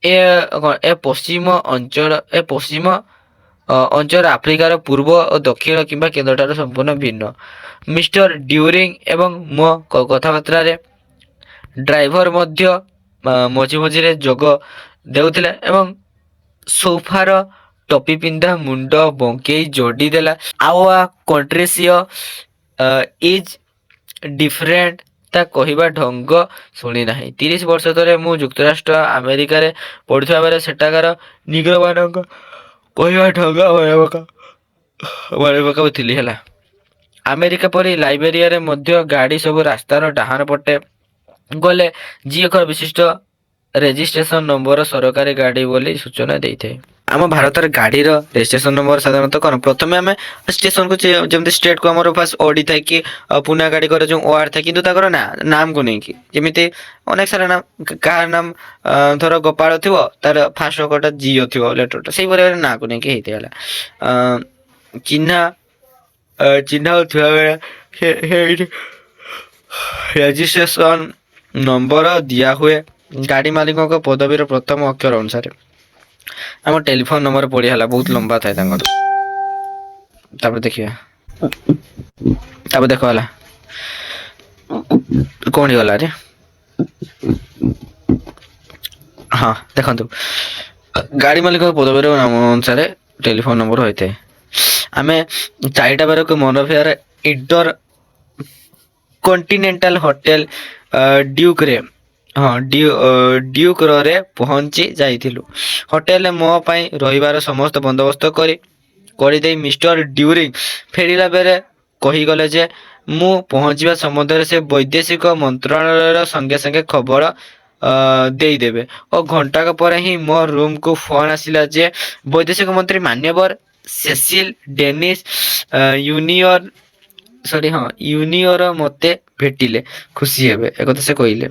ଏ ପଶ୍ଚିମ ଅଞ୍ଚଳ ଆଫ୍ରିକାର ପୂର୍ବ ଓ ଦକ୍ଷିଣ କିମ୍ବା କେନ୍ଦ୍ରଠାରୁ ସମ୍ପୂର୍ଣ୍ଣ ଭିନ୍ନ। ମିଷ୍ଟର ଡ୍ୟୁରିଂ ଏବଂ ମୋ କଥାବାର୍ତ୍ତାରେ ଡ୍ରାଇଭର ମଧ୍ୟ ମଝିରେ ଯୋଗ ଦେଉଥିଲେ ଏବଂ ସୋଫାର ଟୋପି ପିନ୍ଧା ମୁଣ୍ଡ ବଙ୍କେଇ ଯୋଡ଼ି ଦେଲା। ଆୱା କଣ୍ଟ୍ରିସିଅ ଇଜ୍ ଡିଫରେଣ୍ଟ। ତା କହିବା ଢଙ୍ଗ ଶୁଣି ନାହିଁ। 30 ବର୍ଷ ତଳେ ମୁଁ ଯୁକ୍ତରାଷ୍ଟ୍ର ଆମେରିକାରେ ପଢୁଥିବା ବେଳେ ସେଠାକାର ନିଗ୍ରୋମାନଙ୍କ କହିବା ଢଙ୍ଗ ମନେ ପକାଉଥିଲି ହେଲା। ଆମେରିକା ପରି ଲାଇବେରିଆରେ ମଧ୍ୟ ଗାଡ଼ି ସବୁ ରାସ୍ତାର ଡାହାଣ ପଟେ ଗଲେ ଜି ଅକ୍ଷର ବିଶିଷ୍ଟ ରେଜିଷ୍ଟ୍ରେସନ ନମ୍ବର ସରକାରୀ ଗାଡ଼ି ବୋଲି ସୂଚନା ଦେଇଥାଏ। ଆମ ଭାରତରେ ଗାଡ଼ିର ରେଜିଷ୍ଟ୍ରେସନ ନମ୍ବର ସାଧାରଣତଃ କ'ଣ, ପ୍ରଥମେ ଆମେ ଷ୍ଟେସନକୁ ଯେମିତି ଷ୍ଟେଟକୁ ଆମର ଫାଷ୍ଟ ଓଡ଼ି ଥାଏ କି ପୁନା ଗାଡ଼ି କରେ ଯେଉଁ OR ଥାଏ, କିନ୍ତୁ ତାଙ୍କର ନାମକୁ ନେଇକି ଯେମିତି ଅନେକ ସାରା ନାମ, କାହାର ନାମ ଧର ଗୋପାଳ ଥିବ, ତାର ଫାଷ୍ଟ ଅକ୍ଷରଟା ଜିଓ ଥିବ ଲେଟରଟା, ସେଇଭଳି ନାଁକୁ ନେଇକି ହେଇଥାଏ ହେଲା। ଚିହ୍ନା ଚିହ୍ନା ଥିବା ବେଳେ ସେଇଠି ରେଜିଷ୍ଟ୍ରେସନ ନମ୍ବର ଦିଆ ହୁଏ ଗାଡ଼ି ମାଲିକଙ୍କ ପଦବୀର ପ୍ରଥମ ଅକ୍ଷର ଅନୁସାରେ। ଆମ ଟେଲିଫୋନ ନମ୍ବର ପଢ଼ି ହେଲା, ବହୁତ ଲମ୍ବା ଥାଏ ତାଙ୍କର। ତାପରେ ଦେଖିବା, ତାପରେ ଦେଖ ହେଲା କ'ଣ ହେଇଗଲା ରେ। ହଁ ଦେଖନ୍ତୁ, ଗାଡ଼ି ମାଲିକଙ୍କ ପଦବୀର ନାମ ଅନୁସାରେ ଟେଲିଫୋନ ନମ୍ବର ହୋଇଥାଏ। ଆମେ 4ଟା ବେଳକୁ ମନୋଫେୟାର ଇଣ୍ଟର କଣ୍ଟିନେଣ୍ଟାଲ ହୋଟେଲ ଡ୍ୟୁକରେ ଡ୍ୟୁକରେ ପହଞ୍ଚି ଯାଇଥିଲୁ। ହୋଟେଲରେ ମୋ ପାଇଁ ରହିବାର ସମସ୍ତ ବନ୍ଦୋବସ୍ତ କରିଦେଇ ମିଷ୍ଟର ଡ୍ୟୁରିଂ ଫେରିଲା ବେଳେ କହିଗଲେ ଯେ ମୁଁ ପହଞ୍ଚିବା ସମ୍ବନ୍ଧରେ ସେ ବୈଦେଶିକ ମନ୍ତ୍ରଣାଳୟର ସଙ୍ଗେ ସଙ୍ଗେ ଖବର ଦେଇଦେବେ। ଓ ଘଣ୍ଟାକ ପରେ ହିଁ ମୋ ରୁମକୁ ଫୋନ ଆସିଲା ଯେ ବୈଦେଶିକ ମନ୍ତ୍ରୀ ମାନ୍ୟବର ସେସିଲ ଡେନିସ ୟୁନିୟର ମୋତେ ଭେଟିଲେ ଖୁସି ହେବେ, ଏକଥା ସେ କହିଲେ।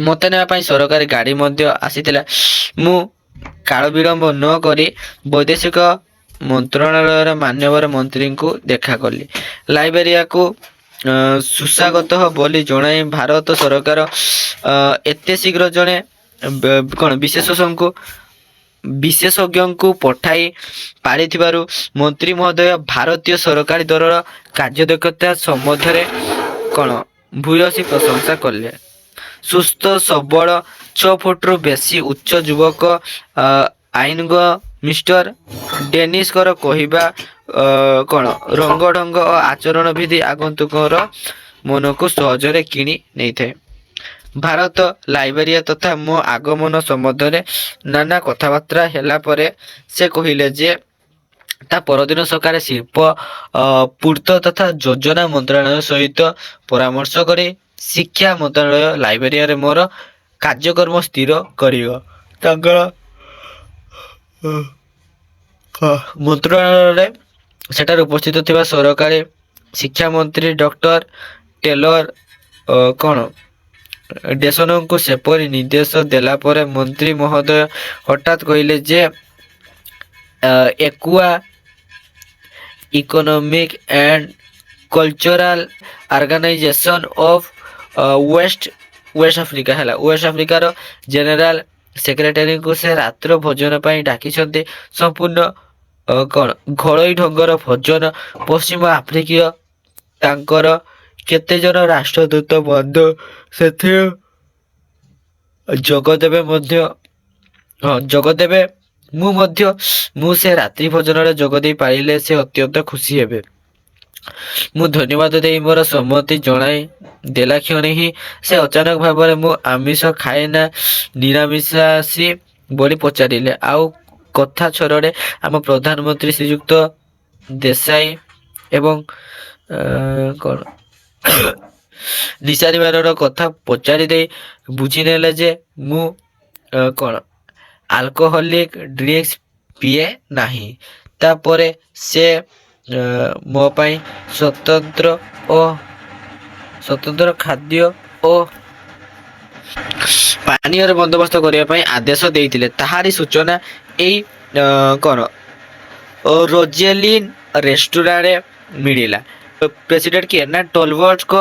ମୋତେ ନେବା ପାଇଁ ସରକାରୀ ଗାଡ଼ି ମଧ୍ୟ ଆସିଥିଲା। ମୁଁ କାଳ ବିଳମ୍ବ ନ କରି ବୈଦେଶିକ ମନ୍ତ୍ରଣାଳୟର ମାନ୍ୟବର ମନ୍ତ୍ରୀଙ୍କୁ ଦେଖା କଲି। ଲାଇବେରିଆକୁ ସୁସ୍ୱାଗତ ବୋଲି ଜଣାଇ ଭାରତ ସରକାର ଏତେ ଶୀଘ୍ର ଜଣେ ବିଶେଷଜ୍ଞଙ୍କୁ ପଠାଇ ପାରିଥିବାରୁ ମନ୍ତ୍ରୀ ମହୋଦୟ ଭାରତୀୟ ସରକାରୀ ଦଳର କାର୍ଯ୍ୟଦକ୍ଷତା ସମ୍ବନ୍ଧରେ ଭୂୟସୀ ପ୍ରଶଂସା କଲେ। ସୁସ୍ଥ ସବଳ 6 ଫୁଟରୁ ବେଶୀ ଉଚ୍ଚ ଯୁବକ ଆଇନଜ୍ଞ ମିଷ୍ଟର ଡେନିସଙ୍କର କହିବା ରଙ୍ଗ ଢଙ୍ଗ ଓ ଆଚରଣ ବିଧି ଆଗନ୍ତୁକର ମନକୁ ସହଜରେ କିଣି ନେଇଥାଏ। ଭାରତ, ଲାଇବେରିଆ ତଥା ମୋ ଆଗମନ ସମ୍ବନ୍ଧରେ ନାନା କଥାବାର୍ତ୍ତା ହେଲା ପରେ ସେ କହିଲେ ଯେ ତା ପରଦିନ ସକାଳେ ଶିଳ୍ପ ପୂର୍ତ୍ତ ତଥା ଯୋଜନା ମନ୍ତ୍ରଣାଳୟ ସହିତ ପରାମର୍ଶ କରି ଶିକ୍ଷା ମନ୍ତ୍ରଣାଳୟ ଲାଇବେରିଆରେ ମୋର କାର୍ଯ୍ୟକ୍ରମ ସ୍ଥିର କରିବ। ତାଙ୍କର ମନ୍ତ୍ରଣାଳୟରେ ସେଠାରେ ଉପସ୍ଥିତ ଥିବା ସରକାରୀ ଶିକ୍ଷା ମନ୍ତ୍ରୀ ଡକ୍ଟର ଟେଲର ଡେସନଙ୍କୁ ସେପରି ନିର୍ଦ୍ଦେଶ ଦେଲା ପରେ ମନ୍ତ୍ରୀ ମହୋଦୟ ହଠାତ୍ କହିଲେ ଯେ ଏକୁଆ economic and cultural organisation of West Africa ହେଲା, ୱେଷ୍ଟ ଆଫ୍ରିକାର ଜେନେରାଲ ସେକ୍ରେଟାରୀଙ୍କୁ ସେ ରାତ୍ର ଭୋଜନ ପାଇଁ ଡାକିଛନ୍ତି। ସମ୍ପୂର୍ଣ୍ଣ ଘରୋଇ ଢଙ୍ଗର ଭୋଜନ। ପଶ୍ଚିମ ଆଫ୍ରିକୀୟ ତାଙ୍କର କେତେଜଣ ରାଷ୍ଟ୍ରଦୂତ ବନ୍ଧୁ ସେଥିରେ ଯୋଗଦେବେ। ମୁଁ ସେ ରାତ୍ରି ଭୋଜନରେ ଯୋଗ ଦେଇ ପାରିଲେ ସେ ଅତ୍ୟନ୍ତ ଖୁସି ହେବେ। ମୁଁ ଧନ୍ୟବାଦ ଦେଇ ମୋର ସମ୍ମତି ଜଣାଇ ଦେଲା କ୍ଷଣି ହିଁ ସେ ଅଚାନକ ଭାବରେ ମୁଁ ଆମିଷ ଖାଏ ନା ନିରାମିଷାଶୀ ବୋଲି ପଚାରିଲେ। ଆଉ କଥା ଛଳରେ ଆମ ପ୍ରଧାନମନ୍ତ୍ରୀ ଶ୍ରୀଯୁକ୍ତ ଦେଶାଇ ଏବଂ ନିଶାରୀବାରର କଥା ପଚାରି ଦେଇ ବୁଝିନେଲେ ଯେ ମୁଁ ଆଲକୋହଲିକ ଡ୍ରିଙ୍କସ ପିଏ ନାହିଁ। ତାପରେ ସେ ମୋ ପାଇଁ ସ୍ୱତନ୍ତ୍ର ଖାଦ୍ୟ ଓ ପାନୀୟର ବନ୍ଦୋବସ୍ତ କରିବା ପାଇଁ ଆଦେଶ ଦେଇଥିଲେ। ତାହାରି ସୂଚନା ଏଇ ରୋଜେଲିନ ରେଷ୍ଟୁରାଣ୍ଟରେ ମିଳିଲା। ପ୍ରେସିଡେଣ୍ଟ କିଏ ନା ଟୋଲବର୍ଟଙ୍କ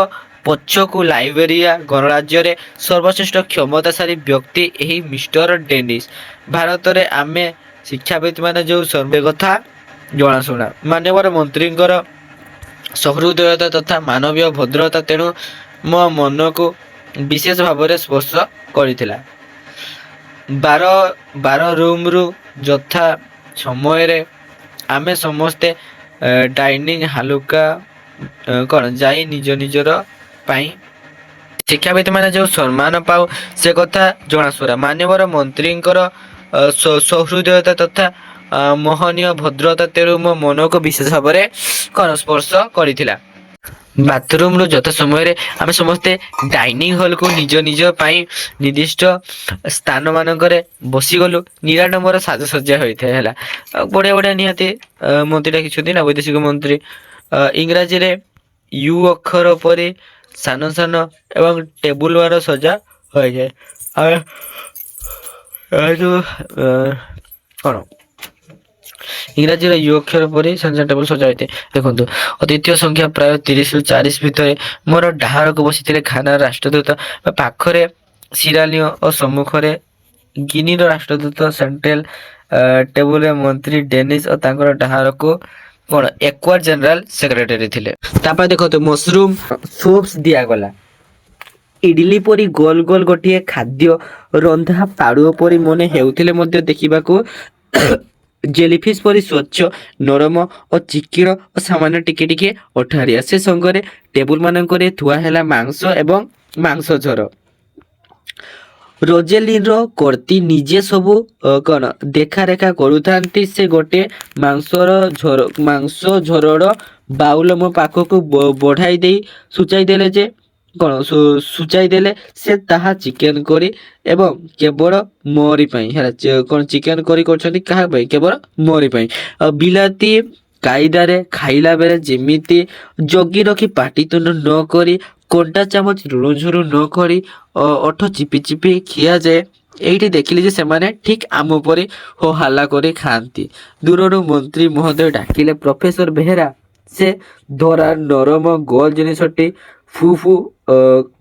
ପଛକୁ ଲାଇବେରିଆ ଗଣରାଜ୍ୟରେ ସର୍ବଶ୍ରେଷ୍ଠ କ୍ଷମତାଶାଳୀ ବ୍ୟକ୍ତି ଏହି ମିଷ୍ଟର ଡେନିସ। ଭାରତରେ ଆମେ ଶିକ୍ଷାବିତମାନେ ଯେଉଁ ସର୍ବେ କଥା ଜଣାଶୁଣା। ମାନ୍ୟବର ମନ୍ତ୍ରୀଙ୍କର ସହୃଦୟତା ତଥା ମାନବୀୟ ଭଦ୍ରତା ତେଣୁ ମୋ ମନକୁ ବିଶେଷ ଭାବରେ ସ୍ପର୍ଶ କରିଥିଲା। 12 ରୁମରୁ ଯଥା ସମୟରେ ଆମେ ସମସ୍ତେ ଡାଇନିଂ ହାଲୁକା କ'ଣ ଯାଇ ନିଜ ନିଜର ପାଇଁ ଶିକ୍ଷାବିତ ମାନେ ଯେଉଁ ସମ୍ମାନ ପାଉ ସେ କଥା ଜଣାଶୁଣା। ମାନ୍ୟବର ମନ୍ତ୍ରୀଙ୍କର ସହୃଦୟତା ତଥା ମୋହନୀୟ ଭଦ୍ରତା ତେଣୁ ମୋ ମନକୁ ବିଶେଷ ଭାବରେ କ'ଣ ସ୍ପର୍ଶ କରିଥିଲା। ବାଥରୁମରୁ ଯଥା ସମୟରେ ଆମେ ସମସ୍ତେ ଡାଇନିଂ ହଲକୁ ନିଜ ନିଜ ପାଇଁ ନିର୍ଦ୍ଦିଷ୍ଟ ସ୍ଥାନ ମାନଙ୍କରେ ବସିଗଲୁ। ନିରାଡମ୍ବର ସାଜସଜ୍ଜା ହୋଇଥାଏ ହେଲା। ବଢିଆ ବଢିଆ ନିହାତି ମନ୍ତ୍ରୀ ଡାକିଛନ୍ତି ନା ବୈଦେଶିକ ମନ୍ତ୍ରୀ। ଇଂରାଜୀରେ ୟୁ ଅକ୍ଷର ପରି ସାନ ସାନ ଏବଂ ଟେବୁଲ ମାନ ସଜା ହୋଇଯାଏ। ଯେଉଁ କ'ଣ ଇଂରାଜୀର ୟୁ ଅକ୍ଷର ପରି ସାନ ସାନ ଟେବୁଲ ସଜା ହୋଇଥାଏ। ଦେଖନ୍ତୁ ଅତିଥ୍ୟ ସଂଖ୍ୟା ପ୍ରାୟ 30ରୁ 40 ଭିତରେ। ମୋର ଡାହାଣକୁ ବସିଥିଲେ ଘାନାର ରାଷ୍ଟ୍ରଦୂତ, ପାଖରେ ସିରାଲିଓ ଓ ସମ୍ମୁଖରେ ଗିନିର ରାଷ୍ଟ୍ରଦୂତ। ସେଣ୍ଟ୍ରାଲ ଟେବୁଲରେ ମନ୍ତ୍ରୀ ଡେନିସ ଓ ତାଙ୍କର ଡାହାଣକୁ କ'ଣ ଏକ୍ୱାର ଜେନେରାଲ ସେକ୍ରେଟାରୀ ଥିଲେ। ତାପରେ ଦେଖନ୍ତୁ ମସରୁମ ସୁପ୍ସ ଦିଆଗଲା। ଇଡିଲି ପରି ଗୋଲ ଗୋଲ ଗୋଟିଏ ଖାଦ୍ୟ ରନ୍ଧା ପାଳୁଅ ପରି ମନେ ହେଉଥିଲେ ମଧ୍ୟ ଦେଖିବାକୁ ଜେଲିଫିସ୍ ପରି ସ୍ୱଚ୍ଛ, ନରମ ଓ ଚିକ୍କଣ ଓ ସାମାନ୍ୟ ଟିକେ ଟିକେ ଅଠାଳିଆ। ସେ ସଙ୍ଗରେ ଟେବୁଲ ମାନଙ୍କରେ ଥୁଆ ହେଲା ମାଂସ ଏବଂ ମାଂସ ଝୋଳ। ରୋଜେଲିନର କର୍ତ୍ତି ନିଜେ ସବୁ କ'ଣ ଦେଖାରେଖା କରୁଥାନ୍ତି। ସେ ଗୋଟିଏ ମାଂସ ଝୋଳର ବାଉଲ ମୋ ପାଖକୁ ବଢ଼ାଇ ଦେଇ ସୂଚାଇ ଦେଲେ ଯେ କ'ଣ ସୂଚାଇ ଦେଲେ ସେ ତାହା ଚିକେନ କରି ଏବଂ କେବଳ ମୋରି ପାଇଁ ହେଲା। କ'ଣ ଚିକେନ କରି କରୁଛନ୍ତି କାହା ପାଇଁ? କେବଳ ମୋରି ପାଇଁ। ବିଲାତି କାଇଦାରେ ଖାଇଲା ବେଳେ ଯେମିତି ଜଗି ରଖି ପାଟିତୁଣ୍ଡ ନ କରି, କଣ୍ଟା ଚାମଚ ରୁଣୁଝୁରୁ ନ କରି ଓଠ ଚିପି ଚିପି ଖିଆଯାଏ, ଏଇଠି ଦେଖିଲି ଯେ ସେମାନେ ଠିକ୍ ଆମ ପରି ହୋ ହାଲ୍ଲା କରି ଖାଆନ୍ତି। ଦୂରରୁ ମନ୍ତ୍ରୀ ମହୋଦୟ ଡାକିଲେ, ପ୍ରଫେସର ବେହେରା। ସେ ଧରା ନରମ ଗୋଲ ଜିନିଷଟି ଫୁ ଫୁ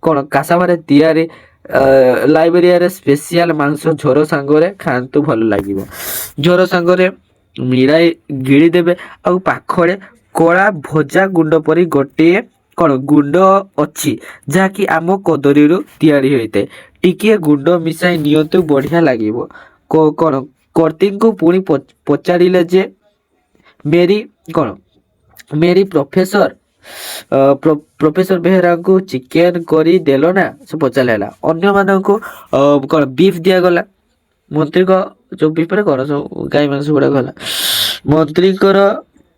କ'ଣ କାସାବାରେ ତିଆରି ଲାଇବେରିଆରେ ସ୍ପେସିଆଲ ମାଂସ ଝୋଳ ସାଙ୍ଗରେ ଖାଆନ୍ତୁ, ଭଲ ଲାଗିବ। ଝୋଳ ସାଙ୍ଗରେ ମିଳାଇ ଗିଳି ଦେବେ। ଆଉ ପାଖରେ କଳା ଭଜା ଗୁଣ୍ଡ ପରି ଗୋଟିଏ କ'ଣ ଗୁଣ୍ଡ ଅଛି ଯାହାକି ଆମ କଦଳୀରୁ ତିଆରି ହୋଇଥାଏ। ଟିକିଏ ଗୁଣ୍ଡ ମିଶାଇ ନିଅନ୍ତୁ, ବଢ଼ିଆ ଲାଗିବ। କ'ଣ କର୍ତ୍ତିଙ୍କୁ ପୁଣି ପଚାରିଲେ ଯେ ମେରି ପ୍ରଫେସର ବେହେରାଙ୍କୁ ଚିକେନ କରି ଦେଲ ନା? ସେ ପଚାରିଲେ ହେଲା। ଅନ୍ୟମାନଙ୍କୁ କ'ଣ ବିଫ୍ ଦିଆଗଲା। ମନ୍ତ୍ରୀଙ୍କ ଯେଉଁ ବିଫରେ କ'ଣ ସବୁ ଗାଈ ମାଂସ ଗୁଡ଼ାକ ହେଲା। ମନ୍ତ୍ରୀଙ୍କର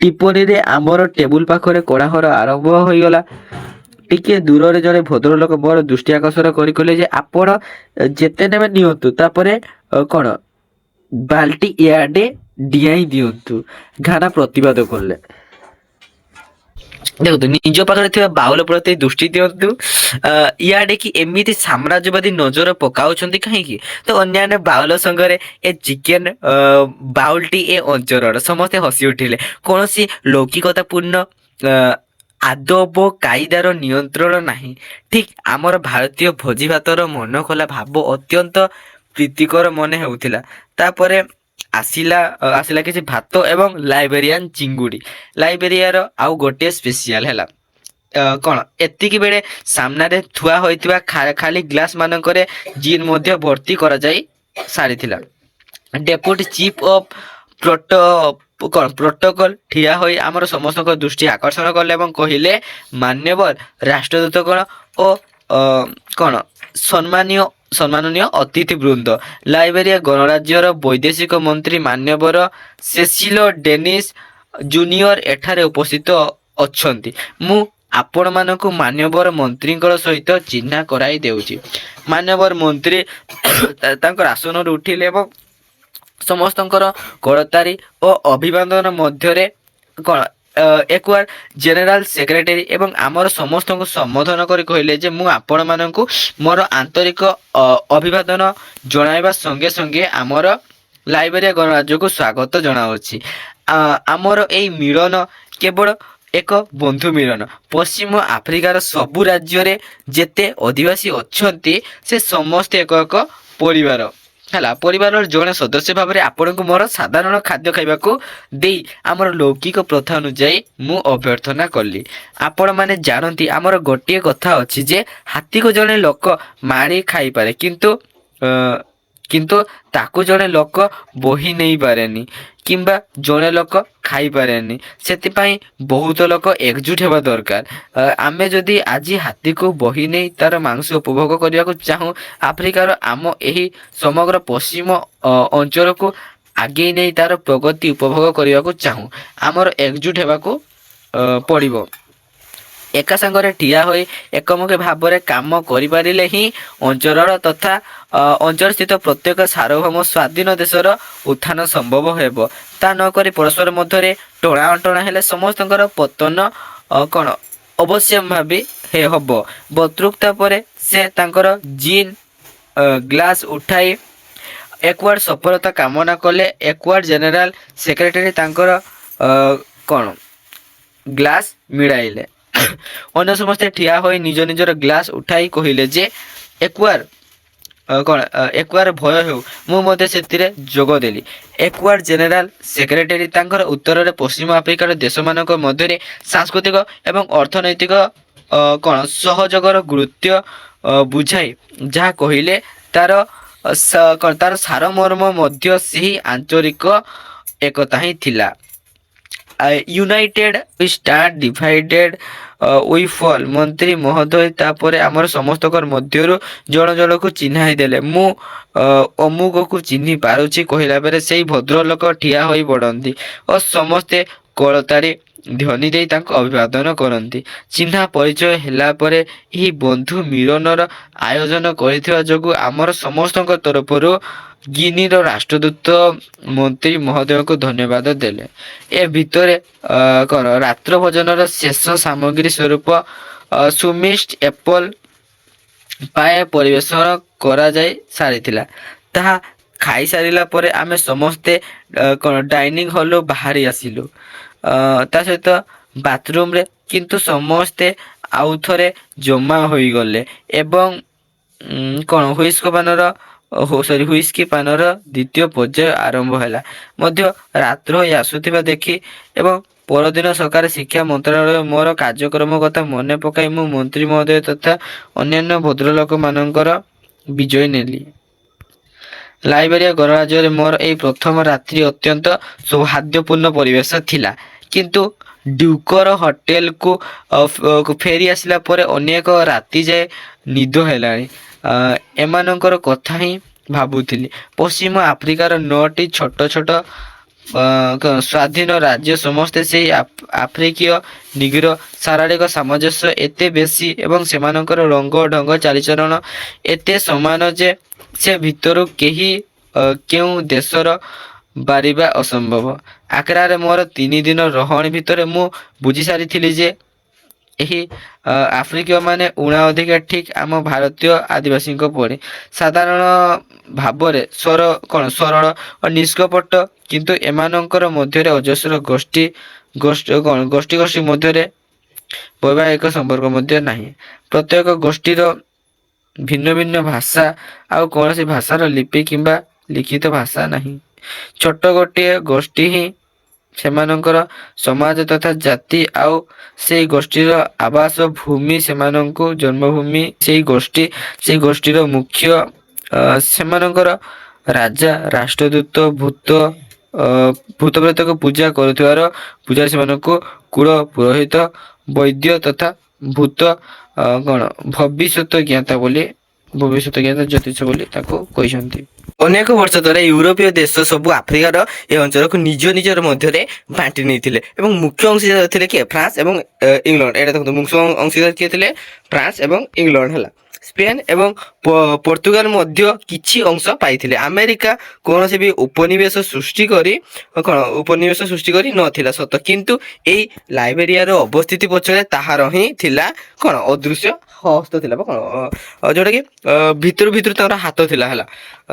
ଟିପଣୀରେ ଆମର ଟେବୁଲ ପାଖରେ କୋଳାହଳ ଆରମ୍ଭ ହୋଇଗଲା। ଟିକେ ଦୂରରେ ଜଣେ ଭଦ୍ରଲୋକ ମୋର ଦୃଷ୍ଟି ଆକର୍ଷଣ କରି କହିଲେ ଯେ ଆପଣ ଯେତେ ନେବେ ନିଅନ୍ତୁ, ତାପରେ କ'ଣ ବାଲ୍ଟି ଇଆଡ଼େ ଡିଆଇ ଦିଅନ୍ତୁ। ଘାନା ପ୍ରତିବାଦ କଲେ। ଦେଖନ୍ତୁ ନିଜ ପାଖରେ ଥିବା ବାଉଲ ପ୍ରତି ଦୃଷ୍ଟି ଦିଅନ୍ତୁ। ଇଆଡ଼େ କି ଏମିତି ସାମ୍ରାଜ୍ୟବାଦୀ ନଜର ପକାଉଛନ୍ତି କାହିଁକି? ତ ଅନ୍ୟାନ୍ୟ ବାଉଲ ସଙ୍ଗରେ ଏ ଚିକେନ ବାଉଲଟି ଏ ଅଞ୍ଚଳର ସମସ୍ତେ ହସି ଉଠିଲେ। କୌଣସି ଲୌକିକତାପୂର୍ଣ୍ଣ ଆଦବ କାଇଦାର ନିୟନ୍ତ୍ରଣ ନାହିଁ। ଠିକ୍ ଆମର ଭାରତୀୟ ଭୋଜି ଭାତର ମନ ଖୋଲା ଭାବ ଅତ୍ୟନ୍ତ ପ୍ରୀତିକର ମନେ ହେଉଥିଲା। ତାପରେ ଆସିଲା କିଛି ଭାତ ଏବଂ ଲାଇବେରିଆନ ଚିଙ୍ଗୁଡ଼ି। ଲାଇବେରିଆର ଆଉ ଗୋଟିଏ ସ୍ପେସିଆଲ ହେଲା। କ'ଣ ଏତିକି ବେଳେ ସାମ୍ନାରେ ଥୁଆ ହୋଇଥିବା ଖାଲି ଗ୍ଲାସ ମାନଙ୍କରେ ଜିନ୍ ମଧ୍ୟ ଭର୍ତ୍ତି କରାଯାଇ ସାରିଥିଲା। ଡେପୁଟି ଚିଫ୍ ଅଫ୍ ପ୍ରୋଟୋକଲ ଠିଆ ହୋଇ ଆମର ସମସ୍ତଙ୍କ ଦୃଷ୍ଟି ଆକର୍ଷଣ କଲେ ଏବଂ କହିଲେ, ମାନ୍ୟବର ରାଷ୍ଟ୍ରଦୂତଗଣ ଓ କ'ଣ ସମ୍ମାନନୀୟ ଅତିଥି ବୃନ୍ଦ, ଲାଇବେରିଆ ଗଣରାଜ୍ୟର ବୈଦେଶିକ ମନ୍ତ୍ରୀ ମାନ୍ୟବର ସେସିଲ ଡେନିସ ଜୁନିୟର ଏଠାରେ ଉପସ୍ଥିତ ଅଛନ୍ତି। ମୁଁ ଆପଣମାନଙ୍କୁ ମାନ୍ୟବର ମନ୍ତ୍ରୀଙ୍କ ସହିତ ଚିହ୍ନା କରାଇ ଦେଉଛି। ମାନ୍ୟବର ମନ୍ତ୍ରୀ ତାଙ୍କର ଆସନରୁ ଉଠିଲେ ଏବଂ ସମସ୍ତଙ୍କର କରତାଳି ଓ ଅଭିବାଦନ ମଧ୍ୟରେ କ'ଣ ଏକ୍ୱାର ଜେନେରାଲ ସେକ୍ରେଟାରୀ ଏବଂ ଆମର ସମସ୍ତଙ୍କୁ ସମ୍ବୋଧନ କରି କହିଲେ ଯେ ମୁଁ ଆପଣମାନଙ୍କୁ ମୋର ଆନ୍ତରିକ ଅଭିବାଦନ ଜଣାଇବା ସଙ୍ଗେ ସଙ୍ଗେ ଆମର ଲାଇବେରିଆ ଗଣରାଜ୍ୟକୁ ସ୍ୱାଗତ ଜଣାଉଛି। ଆମର ଏଇ ମିଳନ କେବଳ ଏକ ବନ୍ଧୁ ମିଳନ। ପଶ୍ଚିମ ଆଫ୍ରିକାର ସବୁ ରାଜ୍ୟରେ ଯେତେ ଅଧିବାସୀ ଅଛନ୍ତି ସେ ସମସ୍ତେ ଏକ ଏକ ପରିବାର ହେଲା। ପରିବାରର ଜଣେ ସଦସ୍ୟ ଭାବରେ ଆପଣଙ୍କୁ ମୋର ସାଧାରଣ ଖାଦ୍ୟ ଖାଇବାକୁ ଦେଇ ଆମର ଲୌକିକ ପ୍ରଥା ଅନୁଯାୟୀ ମୁଁ ଅଭ୍ୟର୍ଥନା କଲି। ଆପଣମାନେ ଜାଣନ୍ତି ଆମର ଗୋଟିଏ କଥା ଅଛି ଯେ ହାତୀକୁ ଜଣେ ଲୋକ ମାରି ଖାଇପାରେ, କିନ୍ତୁ ତାକୁ ଜଣେ ଲୋକ ବୋହି ନେଇପାରେନି। କିମ୍ବା ଜଣେ ଲୋକ ଖାଇପାରେନି। ସେଥିପାଇଁ ବହୁତ ଲୋକ ଏକଜୁଟ ହେବା ଦରକାର। ଆମେ ଯଦି ଆଜି ହାତୀକୁ ବହି ନେଇ ତାର ମାଂସ ଉପଭୋଗ କରିବାକୁ ଚାହୁଁ, ଆଫ୍ରିକାର ଆମ ଏହି ସମଗ୍ର ପଶ୍ଚିମ ଅଞ୍ଚଳକୁ ଆଗେଇ ନେଇ ତାର ପ୍ରଗତି ଉପଭୋଗ କରିବାକୁ ଚାହୁଁ, ଆମର ଏକଜୁଟ ହେବାକୁ ପଡ଼ିବ। ଏକା ସାଙ୍ଗରେ ଠିଆ ହୋଇ ଏକମୁଖୀ ଭାବରେ କାମ କରିପାରିଲେ ହିଁ ଅଞ୍ଚଳର ତଥା ଅଞ୍ଚଳସ୍ଥିତ ପ୍ରତ୍ୟେକ ସାର୍ବଭୌମ ସ୍ୱାଧୀନ ଦେଶର ଉତ୍ଥାନ ସମ୍ଭବ ହେବ। ତା ନକରି ପରସ୍ପର ମଧ୍ୟରେ ଟଣା ଅଟଣା ହେଲେ ସମସ୍ତଙ୍କର ପତନ କ'ଣ ଅବଶ୍ୟ ଭାବି ହେବ। ବକ୍ତୃତା ପରେ ସେ ତାଙ୍କର ଜିନ୍ ଗ୍ଲାସ୍ ଉଠାଇ ଏକୱାର୍ଡ ସଫଳତା କାମନା କଲେ। ଏକୱାର୍ଡ ଜେନେରାଲ ସେକ୍ରେଟାରୀ ତାଙ୍କର କ'ଣ ଗ୍ଲାସ୍ ମିଳାଇଲେ। ଅନ୍ୟ ସମସ୍ତେ ଠିଆ ହୋଇ ନିଜ ନିଜର ଗ୍ଲାସ୍ ଉଠାଇ କହିଲେ ଯେ ଏକୱାର ଭୟ ହେଉ, ମୁଁ ମଧ୍ୟ ସେଥିରେ ଯୋଗ ଦେଲି। ଏକୱାର୍ଡ ଜେନେରାଲ ସେକ୍ରେଟାରୀ ତାଙ୍କର ଉତ୍ତରରେ ପଶ୍ଚିମ ଆଫ୍ରିକାର ଦେଶମାନଙ୍କ ମଧ୍ୟରେ ସାଂସ୍କୃତିକ ଏବଂ ଅର୍ଥନୈତିକ ସହଯୋଗର ଗୁରୁତ୍ୱ ବୁଝାଇ ଯାହା କହିଲେ ତାର ସାରମର୍ମ ମଧ୍ୟ ସେହି ଆଞ୍ଚଳିକ ଏକତା ହିଁ ଥିଲା। United we stand, divided we fall. ମନ୍ତ୍ରୀ ମହୋଦୟ ତାପରେ ଆମର ସମସ୍ତଙ୍କର ମଧ୍ୟରୁ ଜଣ ଜଣକୁ ଚିହ୍ନାଇ ଦେଲେ। ମୁଁ ଅମୁକକୁ ଚିହ୍ନି ପାରୁଛି କହିଲା ବେଳେ ସେଇ ଭଦ୍ରଲୋକ ଠିଆ ହୋଇ ପଡ଼ନ୍ତି ଓ ସମସ୍ତେ କରତାଳି ଧ୍ୱନି ଦେଇ ତାଙ୍କୁ ଅଭିବାଦନ କରନ୍ତି। ଚିହ୍ନା ପରିଚୟ ହେଲା ପରେ ଏହି ବନ୍ଧୁ ମିଳନର ଆୟୋଜନ କରିଥିବା ଯୋଗୁଁ ଆମର ସମସ୍ତଙ୍କ ତରଫରୁ ଗିନିର ରାଷ୍ଟ୍ରଦୂତ ମନ୍ତ୍ରୀ ମହୋଦୟଙ୍କୁ ଧନ୍ୟବାଦ ଦେଲେ। ଏ ଭିତରେ ରାତ୍ର ଭୋଜନର ଶେଷ ସାମଗ୍ରୀ ସ୍ୱରୂପ ସୁମିଷ୍ଟ ଏପଲ ପାଏ ପରିବେଷଣ କରାଯାଇ ସାରିଥିଲା। ତାହା ଖାଇସାରିଲା ପରେ ଆମେ ସମସ୍ତେ ଡାଇନିଂ ହଲରୁ ବାହାରି ଆସିଲୁ ତା ସହିତ ବାଥରୁମରେ, କିନ୍ତୁ ସମସ୍ତେ ଆଉ ଥରେ ଜମା ହୋଇଗଲେ ଏବଂ ହୁଇସ୍କି ପାନର ଦ୍ୱିତୀୟ ପର୍ଯ୍ୟାୟ ଆରମ୍ଭ ହେଲା। ମଧ୍ୟ ରାତ୍ର ହୋଇ ଆସୁଥିବା ଦେଖି ଏବଂ ପରଦିନ ସକାଳେ ଶିକ୍ଷା ମନ୍ତ୍ରଣାଳୟ ମୋର କାର୍ଯ୍ୟକ୍ରମ କଥା ମନେ ପକାଇ ମୁଁ ମନ୍ତ୍ରୀ ମହୋଦୟ ତଥା ଅନ୍ୟାନ୍ୟ ଭଦ୍ରଲୋକମାନଙ୍କର ବିଜୟ ନେଲି। ଲାଇବେରିଆ ଗଣରାଜ୍ୟରେ ମୋର ଏହି ପ୍ରଥମ ରାତ୍ରି ଅତ୍ୟନ୍ତ ସୌହାର୍ଦ୍ଦ୍ୟପୂର୍ଣ୍ଣ ପରିବେଶ ଥିଲା। କିନ୍ତୁ ଡ୍ୟୁକର ହୋଟେଲକୁ ଫେରି ଆସିଲା ପରେ ଅନେକ ରାତି ଯାଏ ନିଦ ହେଲାଣି। ଏମାନଙ୍କର କଥା ହିଁ ଭାବୁଥିଲି। ପଶ୍ଚିମ ଆଫ୍ରିକାର 9ଟି ଛୋଟ ଛୋଟ ସ୍ୱାଧୀନ ରାଜ୍ୟ ସମସ୍ତେ ସେହି ଆଫ୍ରିକୀୟ ନିଗ୍ର ଶାରୀରିକ ସାମଞ୍ଜସ୍ୟ ଏତେ ବେଶୀ ଏବଂ ସେମାନଙ୍କର ରଙ୍ଗ ଢଙ୍ଗ ଚାଲିଚଳନ ଏତେ ସମାନ ଯେ ସେ ଭିତରୁ କେହି କେଉଁ ଦେଶର ବାରିବା ଅସମ୍ଭବ। ଆକ୍ରାରେ ମୋର 3 ଦିନ ରହଣି ଭିତରେ ମୁଁ ବୁଝିସାରିଥିଲି ଯେ ଏହି ଆଫ୍ରିକୀୟମାନେ ଊଣା ଅଧିକା ଠିକ୍ ଆମ ଭାରତୀୟ ଆଦିବାସୀଙ୍କ ପରି ସାଧାରଣ ଭାବରେ ସରଳ ଓ ନିଷ୍କପଟ, କିନ୍ତୁ ଏମାନଙ୍କର ମଧ୍ୟରେ ଅଜସ୍ର ଗୋଷ୍ଠୀ ମଧ୍ୟରେ ବୈବାହିକ ସମ୍ପର୍କ ମଧ୍ୟ ନାହିଁ। ପ୍ରତ୍ୟେକ ଗୋଷ୍ଠୀର ଭିନ୍ନ ଭିନ୍ନ ଭାଷା, ଆଉ କୌଣସି ଭାଷାର ଲିପି କିମ୍ବା ଲିଖିତ ଭାଷା ନାହିଁ। ଛୋଟ ଗୋଟିଏ ଗୋଷ୍ଠୀ ହିଁ ସେମାନଙ୍କର ସମାଜ ତଥା ଜାତି, ଆଉ ସେଇ ଗୋଷ୍ଠୀର ଆବାସ ଭୂମି ସେମାନଙ୍କୁ ଜନ୍ମଭୂମି। ସେଇ ଗୋଷ୍ଠୀର ମୁଖ୍ୟ ସେମାନଙ୍କର ରାଜା, ରାଷ୍ଟ୍ରଦୂତ, ଭୂତପ୍ରେତକୁ ପୂଜା କରୁଥିବାର ପୂଜାରୀ ସେମାନଙ୍କୁ କୁଳ ପୁରୋହିତ, ବୈଦ୍ୟ ତଥା ଭବିଷ୍ୟତ ଜ୍ଞାତା ଜ୍ୟୋତିଷ ବୋଲି ତାକୁ କହିଛନ୍ତି। ଅନେକ ବର୍ଷ ତଳେ ୟୁରୋପୀୟ ଦେଶ ସବୁ ଆଫ୍ରିକାର ଏ ଅଞ୍ଚଳକୁ ନିଜ ନିଜର ମଧ୍ୟରେ ବାଣ୍ଟି ନେଇଥିଲେ ଏବଂ ମୁଖ୍ୟ ଅଂଶୀଦାର ଥିଲେ କିଏ? ଫ୍ରାନ୍ସ ଏବଂ ଇଂଲଣ୍ଡ। ଏଇଟା ଦେଖନ୍ତୁ, ମୁଖ୍ୟ ଅଂଶୀଦାର କିଏ ଥିଲେ? ଫ୍ରାନ୍ସ ଏବଂ ଇଂଲଣ୍ଡ ହେଲା। ସ୍ପେନ ଏବଂ ପର୍ତ୍ତୁଗାଲ ମଧ୍ୟ କିଛି ଅଂଶ ପାଇଥିଲେ। ଆମେରିକା କୌଣସି ବି ଉପନିବେଶ ସୃଷ୍ଟି କରି ନଥିଲା ସତ, କିନ୍ତୁ ଏଇ ଲାଇବେରିଆର ଅବସ୍ଥିତି ପଛରେ ତାହାର ହିଁ ଥିଲା ଅଦୃଶ୍ୟ ହସ୍ତ ଥିଲା ଯୋଉଟା କି ଭିତରୁ ତାଙ୍କର ହାତ ଥିଲା ହେଲା।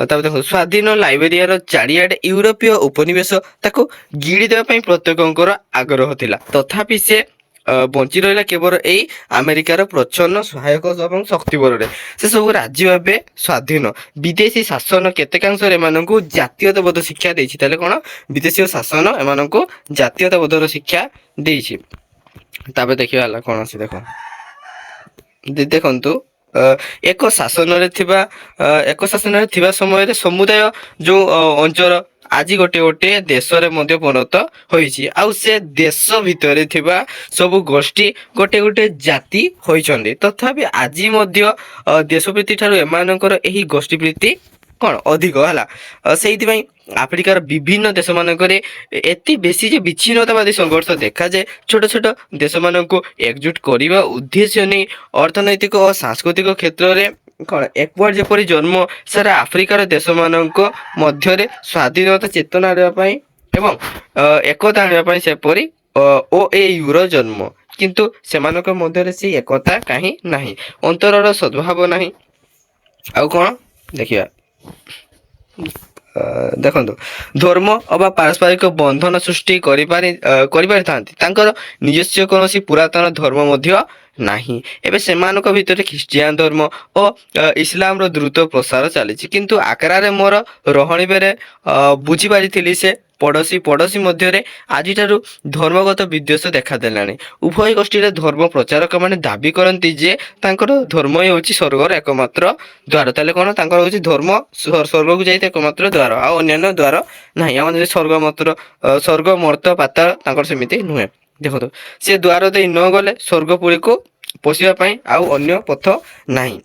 ତାପରେ ଦେଖନ୍ତୁ, ସ୍ୱାଧୀନ ଲାଇବେରିଆର ଚାରିଆଡେ ୟୁରୋପୀୟ ଉପନିବେଶ ତାକୁ ଗିଳି ଦେବା ପାଇଁ ପ୍ରତ୍ୟେକଙ୍କର ଆଗ୍ରହ ଥିଲା। ତଥାପି ସେ ବଞ୍ଚି ରହିଲା କେବଳ ଏଇ ଆମେରିକାର ପ୍ରଚ୍ଛନ୍ନ ସହାୟକ ଏବଂ ଶକ୍ତି ବଳରେ। ସେ ସବୁ ରାଜ୍ୟ ଏବେ ସ୍ୱାଧୀନ। ବିଦେଶୀ ଶାସନ କେତେକାଂଶରେ ଏମାନଙ୍କୁ ଜାତୀୟତାବୋଧ ଶିକ୍ଷା ଦେଇଛି। ତାହେଲେ ବିଦେଶୀ ଶାସନ ଏମାନଙ୍କୁ ଜାତୀୟତାବୋଧର ଶିକ୍ଷା ଦେଇଛି। ତାପରେ ଦେଖିବା ହେଲା କଣ ଅଛି ଦେଖନ୍ତୁ, ଏକ ଶାସନରେ ଥିବା ସମୟରେ ସମୁଦାୟ ଯୋଉ ଅଞ୍ଚଳ ଆଜି ଗୋଟେ ଗୋଟେ ଦେଶରେ ମଧ୍ୟ ପରିଣତ ହୋଇଛି। ଆଉ ସେ ଦେଶ ଭିତରେ ଥିବା ସବୁ ଗୋଷ୍ଠୀ ଗୋଟେ ଗୋଟେ ଜାତି ହୋଇଛନ୍ତି। ତଥାପି ଆଜି ମଧ୍ୟ ଦେଶ ପ୍ରୀତି ଠାରୁ ଏମାନଙ୍କର ଏହି ଗୋଷ୍ଠୀ ପ୍ରୀତି କଣ ଅଧିକ ହେଲା। ସେଇଥିପାଇଁ ଆଫ୍ରିକାର ବିଭିନ୍ନ ଦେଶ ମାନଙ୍କରେ ଏତେ ବେଶୀ ଯେ ବିଚ୍ଛିନ୍ନତାବାଦୀ ସଂଘର୍ଷ ଦେଖାଯାଏ। ଛୋଟ ଛୋଟ ଦେଶମାନଙ୍କୁ ଏକଜୁଟ କରିବା ଉଦ୍ଦେଶ୍ୟ ନେଇ ଅର୍ଥନୈତିକ ଓ ସାଂସ୍କୃତିକ କ୍ଷେତ୍ରରେ କଣ ଏକୱାର୍ଡ ଯେପରି ଜନ୍ମ ସାରା ଆଫ୍ରିକାର ଦେଶମାନଙ୍କ ମଧ୍ୟରେ ସ୍ୱାଧୀନତା ଚେତନା ଆଣିବା ପାଇଁ ଏବଂ ଏକତା ଆଣିବା ପାଇଁ ସେପରି OAUର ଜନ୍ମ। କିନ୍ତୁ ସେମାନଙ୍କ ମଧ୍ୟରେ ସେଇ ଏକତା କାହିଁ ନାହିଁ, ଅନ୍ତରର ସଦ୍ଭାବ ନାହିଁ। ଆଉ କଣ ଦେଖିବା, ଦେଖନ୍ତୁ ଧର୍ମ ଅବା ପାରସ୍ପରିକ ବନ୍ଧନ ସୃଷ୍ଟି କରିପାରିଥାନ୍ତି। ତାଙ୍କର ନିଜସ୍ୱ କୌଣସି ପୁରାତନ ଧର୍ମ ମଧ୍ୟ ନାହିଁ। ଏବେ ସେମାନଙ୍କ ଭିତରେ ଖ୍ରୀଷ୍ଟିଆନ ଧର୍ମ ଓ ଇସଲାମର ଦ୍ରୁତ ପ୍ରସାର ଚାଲିଛି। କିନ୍ତୁ ଆକାରରେ ମୋର ରହଣିବେଳେ ବୁଝିପାରିଥିଲି ସେ ପଡ଼ୋଶୀ ମଧ୍ୟରେ ଆଜିଠାରୁ ଧର୍ମଗତ ବିଦ୍ୱେଷ ଦେଖାଦେଲାଣି। ଉଭୟ ଗୋଷ୍ଠୀରେ ଧର୍ମ ପ୍ରଚାରକମାନେ ଦାବି କରନ୍ତି ଯେ ତାଙ୍କର ଧର୍ମ ହିଁ ହେଉଛି ସ୍ୱର୍ଗର ଏକମାତ୍ର ଦ୍ୱାର। ତାହେଲେ କଣ ତାଙ୍କର ହେଉଛି ଧର୍ମ ସ୍ୱର୍ଗକୁ ଯାଇଥାଏ ଏକମାତ୍ର ଦ୍ୱାର, ଆଉ ଅନ୍ୟାନ୍ୟ ଦ୍ୱାର ନାହିଁ। ଆମର ଯଦି ସ୍ୱର୍ଗ ମର୍ତ୍ତ ପାତାଳ ତାଙ୍କର ସେମିତି ନୁହେଁ। ଦେଖନ୍ତୁ ସେ ଦ୍ୱାର ଦେଇ ନ ଗଲେ ସ୍ୱର୍ଗପୁରୀକୁ ପଶିବା ପାଇଁ ଆଉ ଅନ୍ୟ ପଥ ନାହିଁ।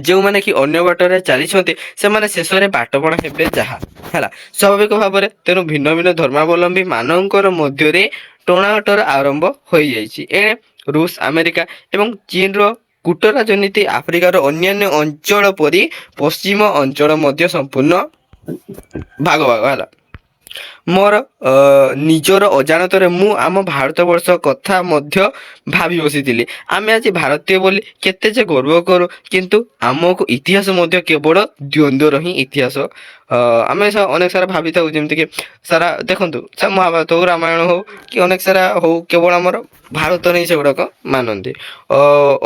ଯେଉଁମାନେ କି ଅନ୍ୟ ବାଟରେ ଚାଲିଛନ୍ତି ସେମାନେ ଶେଷରେ ବାଟବଣା ହେବେ ଯାହା ହେଲା ସ୍ୱାଭାବିକ ଭାବରେ। ତେଣୁ ଭିନ୍ନ ଭିନ୍ନ ଧର୍ମାବଲମ୍ବୀ ମାନଙ୍କର ମଧ୍ୟରେ ଟଣାଓଟର ଆରମ୍ଭ ହୋଇଯାଇଛି। ଏଣେ ରୁଷ, ଆମେରିକା ଏବଂ ଚୀନର କୂଟ ରାଜନୀତି ଆଫ୍ରିକାର ଅନ୍ୟାନ୍ୟ ଅଞ୍ଚଳ ପରି ପଶ୍ଚିମ ଅଞ୍ଚଳ ମଧ୍ୟ ସମ୍ପୂର୍ଣ୍ଣ ଭାଗ ହେଲା। ମୋର ନିଜର ଅଜାଣତରେ ମୁଁ ଆମ ଭାରତବର୍ଷ କଥା ମଧ୍ୟ ଭାବି ବସିଥିଲି। ଆମେ ଆଜି ଭାରତୀୟ ବୋଲି କେତେ ଯେ ଗର୍ବ କରୁ, କିନ୍ତୁ ଆମକୁ ଇତିହାସ ମଧ୍ୟ କେବଳ ଦ୍ୱନ୍ଦ୍ୱର ହିଁ ଇତିହାସ। ଆମେ ଅନେକ ସାରା ଭାବିଥାଉ, ଯେମିତିକି ସାରା ଦେଖନ୍ତୁ ମହାଭାରତ ହଉ, ରାମାୟଣ ହଉ କି ଅନେକ ସାରା ହଉ, କେବଳ ଆମର ଭାରତରେ ହିଁ ସେଗୁଡ଼ାକ ମାନନ୍ତି।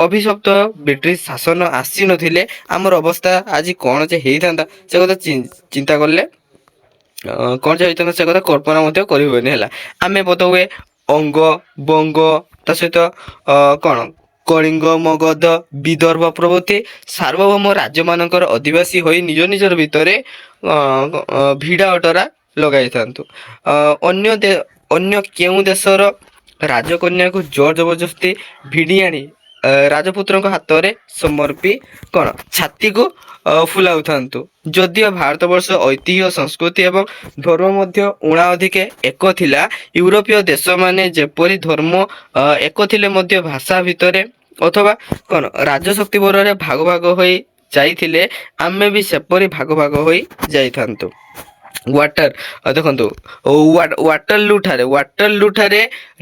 ଅଭିଶପ୍ତ ବ୍ରିଟିଶ ଶାସନ ଆସିନଥିଲେ ଆମର ଅବସ୍ଥା ଆଜି କ'ଣ ଯେ ହେଇଥାନ୍ତା ସେ କଥା ଚିନ୍ତା କଲେ କ'ଣ ଯେ ହେଇଥାନ୍ତା ସେ କଥା କଳ୍ପନା ମଧ୍ୟ କରିହୁଏନି ହେଲା। ଆମେ ବୋଧହୁଏ ଅଙ୍ଗ, ବଙ୍ଗ, ତା ସହିତ କ'ଣ କଳିଙ୍ଗ, ମଗଧ, ବିଦର୍ଭ ପ୍ରଭୃତି ସାର୍ବଭୌମ ରାଜ୍ୟମାନଙ୍କର ଅଧିବାସୀ ହୋଇ ନିଜ ନିଜର ଭିତରେ ଭିଡ଼ା ଅଟରା ଲଗାଇଥାନ୍ତୁ। ଅନ୍ୟ କେଉଁ ଦେଶର ରାଜକନ୍ୟାକୁ ଜୋର ଜବରଦସ୍ତି ଭିଡ଼ି ଆଣି ରାଜପୁତ୍ରଙ୍କ ହାତରେ ସମର୍ପି କ'ଣ ଛାତିକୁ ଫୁଲାଉଥାନ୍ତୁ। ଯଦିଓ ଭାରତବର୍ଷ ଐତିହ୍ୟ, ସଂସ୍କୃତି ଏବଂ ଧର୍ମ ମଧ୍ୟ ଊଣା ଅଧିକେ ଏକ ଥିଲା, ୟୁରୋପୀୟ ଦେଶମାନେ ଯେପରି ଧର୍ମ ଏକ ଥିଲେ ମଧ୍ୟ ଭାଷା ଭିତରେ ଅଥବା କ'ଣ ରାଜଶକ୍ତି ବଳରେ ଭାଗ ଭାଗ ହୋଇ ଯାଇଥିଲେ, ଆମେ ବି ସେପରି ଭାଗ ଭାଗ ହୋଇ ଯାଇଥାନ୍ତୁ। ଦେଖନ୍ତୁ ୱାଟରଲୁ ଠାରେ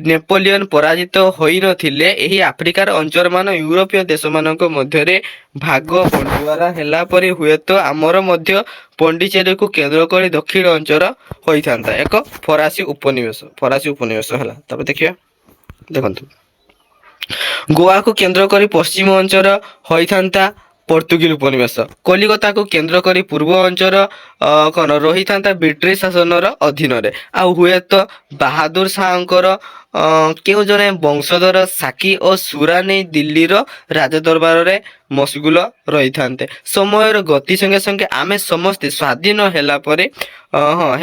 ନେପୋଲିଅନ ପରାଜିତ ହୋଇନଥିଲେ ଏହି ଆଫ୍ରିକାର ଅଞ୍ଚଳମାନ ୟୁରୋପୀୟ ଦେଶମାନଙ୍କ ମଧ୍ୟରେ ଭାଗ ବଣ୍ଟୁଆରା ହେଲା ପରି ହୁଏତ ଆମର ମଧ୍ୟ ପଣ୍ଡିଚେରୀକୁ କେନ୍ଦ୍ର କରି ଦକ୍ଷିଣ ଅଞ୍ଚଳ ହୋଇଥାନ୍ତା ଏକ ଫରାସୀ ଉପନିବେଶ ହେଲା। ତାପରେ ଦେଖିବା, ଦେଖନ୍ତୁ ଗୋଆକୁ କେନ୍ଦ୍ର କରି ପଶ୍ଚିମ ଅଞ୍ଚଳ ହୋଇଥାନ୍ତା ପର୍ତ୍ତୁଗୀଜ ଉପନିବେଶ। କଲିକତାକୁ କେନ୍ଦ୍ର କରି ପୂର୍ବ ଅଞ୍ଚଳ କ'ଣ ରହିଥାନ୍ତା ବ୍ରିଟିଶ ଶାସନର ଅଧୀନରେ। ଆଉ ହୁଏତ ବାହାଦୁର ଶାହଙ୍କର କେଉଁ ଜଣେ ବଂଶଧର ସାକି ଓ ସୁରା ନେଇ ଦିଲ୍ଲୀର ରାଜଦରବାରରେ ମସଗୁଲ ରହିଥାନ୍ତେ। ସମୟର ଗତି ସଙ୍ଗେ ସଙ୍ଗେ ଆମେ ସମସ୍ତେ ସ୍ୱାଧୀନ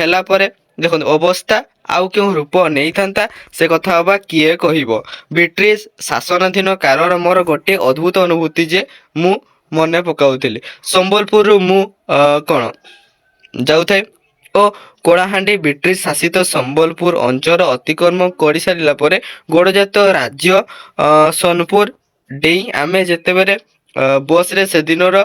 ହେଲା ପରେ ଦେଖନ୍ତୁ ଅବସ୍ଥା ଆଉ କେଉଁ ରୂପ ନେଇଥାନ୍ତା ସେ କଥା ଅବା କିଏ କହିବ। ବ୍ରିଟିଶ ଶାସନାଧୀନ କାରଣ ମୋର ଗୋଟିଏ ଅଦ୍ଭୁତ ଅନୁଭୂତି ଯେ ମୁଁ ମନେ ପକାଉଥିଲି। ସମ୍ବଲପୁରରୁ ମୁଁ କ'ଣ ଯାଉଥାଏ ଓ କଳାହାଣ୍ଡି ବ୍ରିଟିଶ ଶାସିତ ସମ୍ବଲପୁର ଅଞ୍ଚଳ ଅତିକ୍ରମ କରିସାରିଲା ପରେ ଗଡ଼ଜାତ ରାଜ୍ୟ ସୋନପୁର ଡେଇଁ ଆମେ ଯେତେବେଳେ ବସରେ ସେଦିନର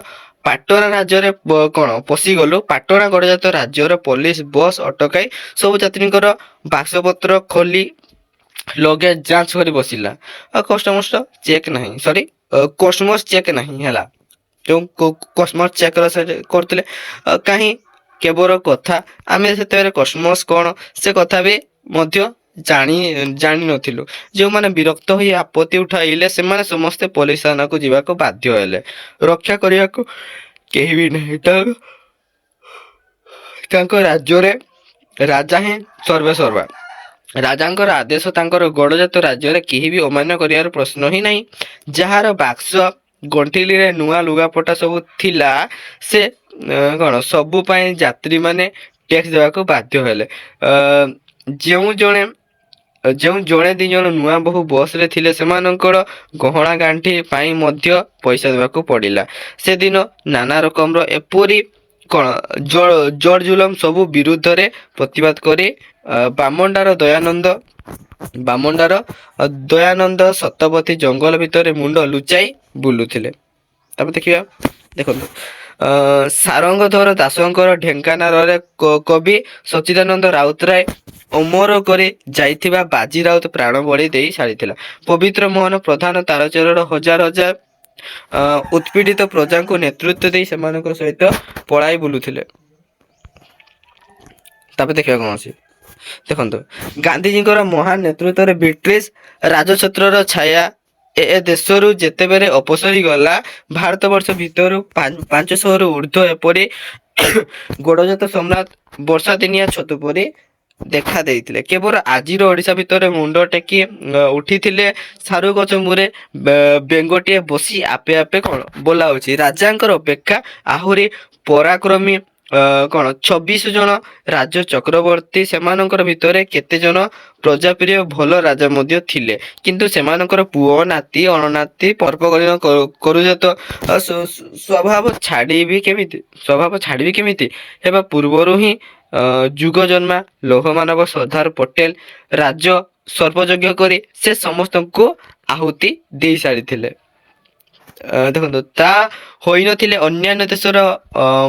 ପାଟଣା ରାଜ୍ୟରେ କ'ଣ ପଶିଗଲୁ, ପାଟଣା ଗଡ଼ଜାତ ରାଜ୍ୟର ପୋଲିସ ବସ୍ ଅଟକାଇ ସବୁ ଯାତ୍ରୀଙ୍କର ବାକ୍ସପତ୍ର ଖୋଲି ଲଗେଜ ଯାଞ୍ଚ କରି ବସିଲା। କଷ୍ଟମସ୍ ଚେକ୍ ନାହିଁ ହେଲା। ଯେଉଁ କଷ୍ଟମସ୍ ଚେକ୍ କରୁଥିଲେ କାହିଁ କେବଳ କଥା ଆମେ ସେତେବେଳେ କଷ୍ଟମସ୍ କ'ଣ ସେ କଥା ବି ମଧ୍ୟ ଜାଣିନଥିଲୁ। ଯେଉଁମାନେ ବିରକ୍ତ ହୋଇ ଆପତ୍ତି ଉଠାଇଲେ ସେମାନେ ସମସ୍ତେ ପୋଲିସ ଥାନାକୁ ଯିବାକୁ ବାଧ୍ୟ ହେଲେ। ରକ୍ଷା କରିବାକୁ କେହି ବି ନାହିଁ। ତାଙ୍କ ରାଜ୍ୟରେ ରାଜା ହିଁ ସର୍ବେସର୍ବା। ରାଜାଙ୍କର ଆଦେଶ ତାଙ୍କର ଗଡ଼ଜାତ ରାଜ୍ୟରେ କେହି ବି ଅମାନ୍ୟ କରିବାର ପ୍ରଶ୍ନ ହିଁ ନାହିଁ। ଯାହାର ବାକ୍ସ ଗଣ୍ଠିଲିରେ ନୂଆ ଲୁଗାପଟା ସବୁ ଥିଲା ସେ କ'ଣ ସବୁ ପାଇଁ ଯାତ୍ରୀମାନେ ଟ୍ୟାକ୍ସ ଦେବାକୁ ବାଧ୍ୟ ହେଲେ। ଯେଉଁ ଜଣେ ଦି ଜଣ ନୂଆ ବୋହୂ ବସରେ ଥିଲେ ସେମାନଙ୍କର ଗହଣା ଗାଣ୍ଠି ପାଇଁ ମଧ୍ୟ ପଇସା ଦେବାକୁ ପଡ଼ିଲା। ସେଦିନ ନାନା ରକମର ଏପରି କ'ଣ ଜୋର ଜୁଲମ ସବୁ ବିରୁଦ୍ଧରେ ପ୍ରତିବାଦ କରି ବାମଣ୍ଡାର ଦୟାନନ୍ଦ ସତପଥୀ ଜଙ୍ଗଲ ଭିତରେ ମୁଣ୍ଡ ଲୁଚାଇ ବୁଲୁଥିଲେ। ତାପରେ ଦେଖିବା, ଦେଖନ୍ତୁ ସାରଙ୍ଗଧର ଦାସଙ୍କର ଢେଙ୍କାନାଳରେ କବି ସଚ୍ଚିଦାନନ୍ଦ ରାଉତରାୟ ଅମର କରି ଯାଇଥିବା ବାଜି ରାଉତ ପ୍ରାଣ ବଳି ଦେଇ ସାରିଥିଲା। ପବିତ୍ର ମୋହନ ପ୍ରଧାନ ତାଳଚେରର ହଜାର ହଜାର ଉତ୍ପୀଡ଼ିତ ପ୍ରଜାଙ୍କୁ ନେତୃତ୍ୱ ଦେଇ ସେମାନଙ୍କ ସହିତ ପଳାଇ ବୁଲୁଥିଲେ। ତାପରେ ଦେଖିବା କ'ଣ ଅଛି, ଦେଖନ୍ତୁ ଗାନ୍ଧିଜୀଙ୍କର ମହାନ ନେତୃତ୍ୱରେ ବ୍ରିଟିଶ ରାଜଛତ୍ରର ଛାୟା ଏ ଦେଶରୁ ଯେତେବେଳେ ଅପସରି ଗଲା, ଭାରତବର୍ଷ ଭିତରୁ 500ରୁ ଉର୍ଦ୍ଧ୍ୱ ଏପରି ଗଡ଼ଜାତ ସମ୍ରାଟ ବର୍ଷାଦିନିଆ ଛତୁ ପରି ଦେଖା ଦେଇଥିଲେ। କେବଳ ଆଜିର ଓଡ଼ିଶା ଭିତରେ ମୁଣ୍ଡ ଟେକି ଉଠିଥିଲେ ସାରୁ ଗଛ ମୂଳେ ବେଙ୍ଗଟିଏ ବସି ଆପେ ଆପେ କ'ଣ ବୋଲାଉଛି। ରାଜାଙ୍କର ଅପେକ୍ଷା ଆହୁରି ପରାକ୍ରମୀ 26 ଜଣ ରାଜ ଚକ୍ରବର୍ତ୍ତୀ, ସେମାନଙ୍କର ଭିତରେ କେତେ ଜଣ ପ୍ରଜାପ୍ରିୟ ଭଲ ରାଜା ମଧ୍ୟ ଥିଲେ। କିନ୍ତୁ ସେମାନଙ୍କର ପୁଅ ନାତି ଅଣନାତି ପର୍ବଗଣିତ କରୁଜାତ ସ୍ୱଭାବ ଛାଡ଼ିବି କେମିତି ହେବା ପୂର୍ବରୁ ହିଁ ଯୁଗ ଜନ୍ମା ଲୌହମାନବ ସର୍ଦ୍ଦାର ପଟେଲ ରାଜ ସର୍ବଯଜ୍ଞ କରି ସେ ସମସ୍ତଙ୍କୁ ଆହୁତି ଦେଇ ସାରିଥିଲେ। ଦେଖନ୍ତୁ ତା ହୋଇନଥିଲେ ଅନ୍ୟାନ୍ୟ ଦେଶର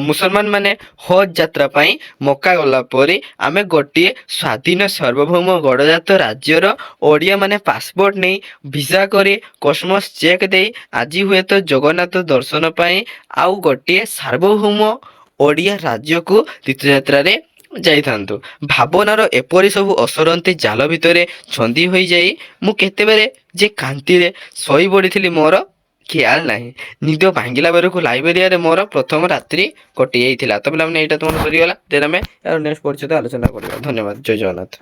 ମୁସଲମାନ ମାନେ ହଜ୍ ଯାତ୍ରା ପାଇଁ ମକ୍କା ଗଲା ପରି ଆମେ ଗୋଟିଏ ସ୍ୱାଧୀନ ସାର୍ବଭୌମ ଗଡ଼ଜାତ ରାଜ୍ୟର ଓଡ଼ିଆ ମାନେ ପାସପୋର୍ଟ ନେଇ ଭିସା କରି କସମସ୍ ଚେକ୍ ଦେଇ ଆଜି ହୁଏତ ଜଗନ୍ନାଥ ଦର୍ଶନ ପାଇଁ ଆଉ ଗୋଟିଏ ସାର୍ବଭୌମ ଓଡ଼ିଆ ରାଜ୍ୟକୁ ତୀର୍ଥଯାତ୍ରାରେ ଯାଇଥାନ୍ତୁ। ଭାବନାର ଏପରି ସବୁ ଅସରନ୍ତି ଜାଲ ଭିତରେ ଛନ୍ଦି ହୋଇଯାଇ ମୁଁ କେତେବେଳେ ଯେ କାନ୍ତିରେ ଶୋଇ ପଡ଼ିଥିଲି ମୋର ଖିଆଲ ନାହିଁ। ନିଦ ଭାଙ୍ଗିଲା ବେଳକୁ ଲାଇବ୍ରେରୀରେ ମୋର ପ୍ରଥମ ରାତ୍ରି କଟି ଯାଇଥିଲା। ତ ପିଲାମାନେ ଏଇଟା ତୁମର ସରିଗଲା। ଦେନ୍ ଆମେ ନେକ୍ସଟ ପରିଚୟ ଆଲୋଚନା କରିବା। ଧନ୍ୟବାଦ। ଜୟ ଜଗନ୍ନାଥ।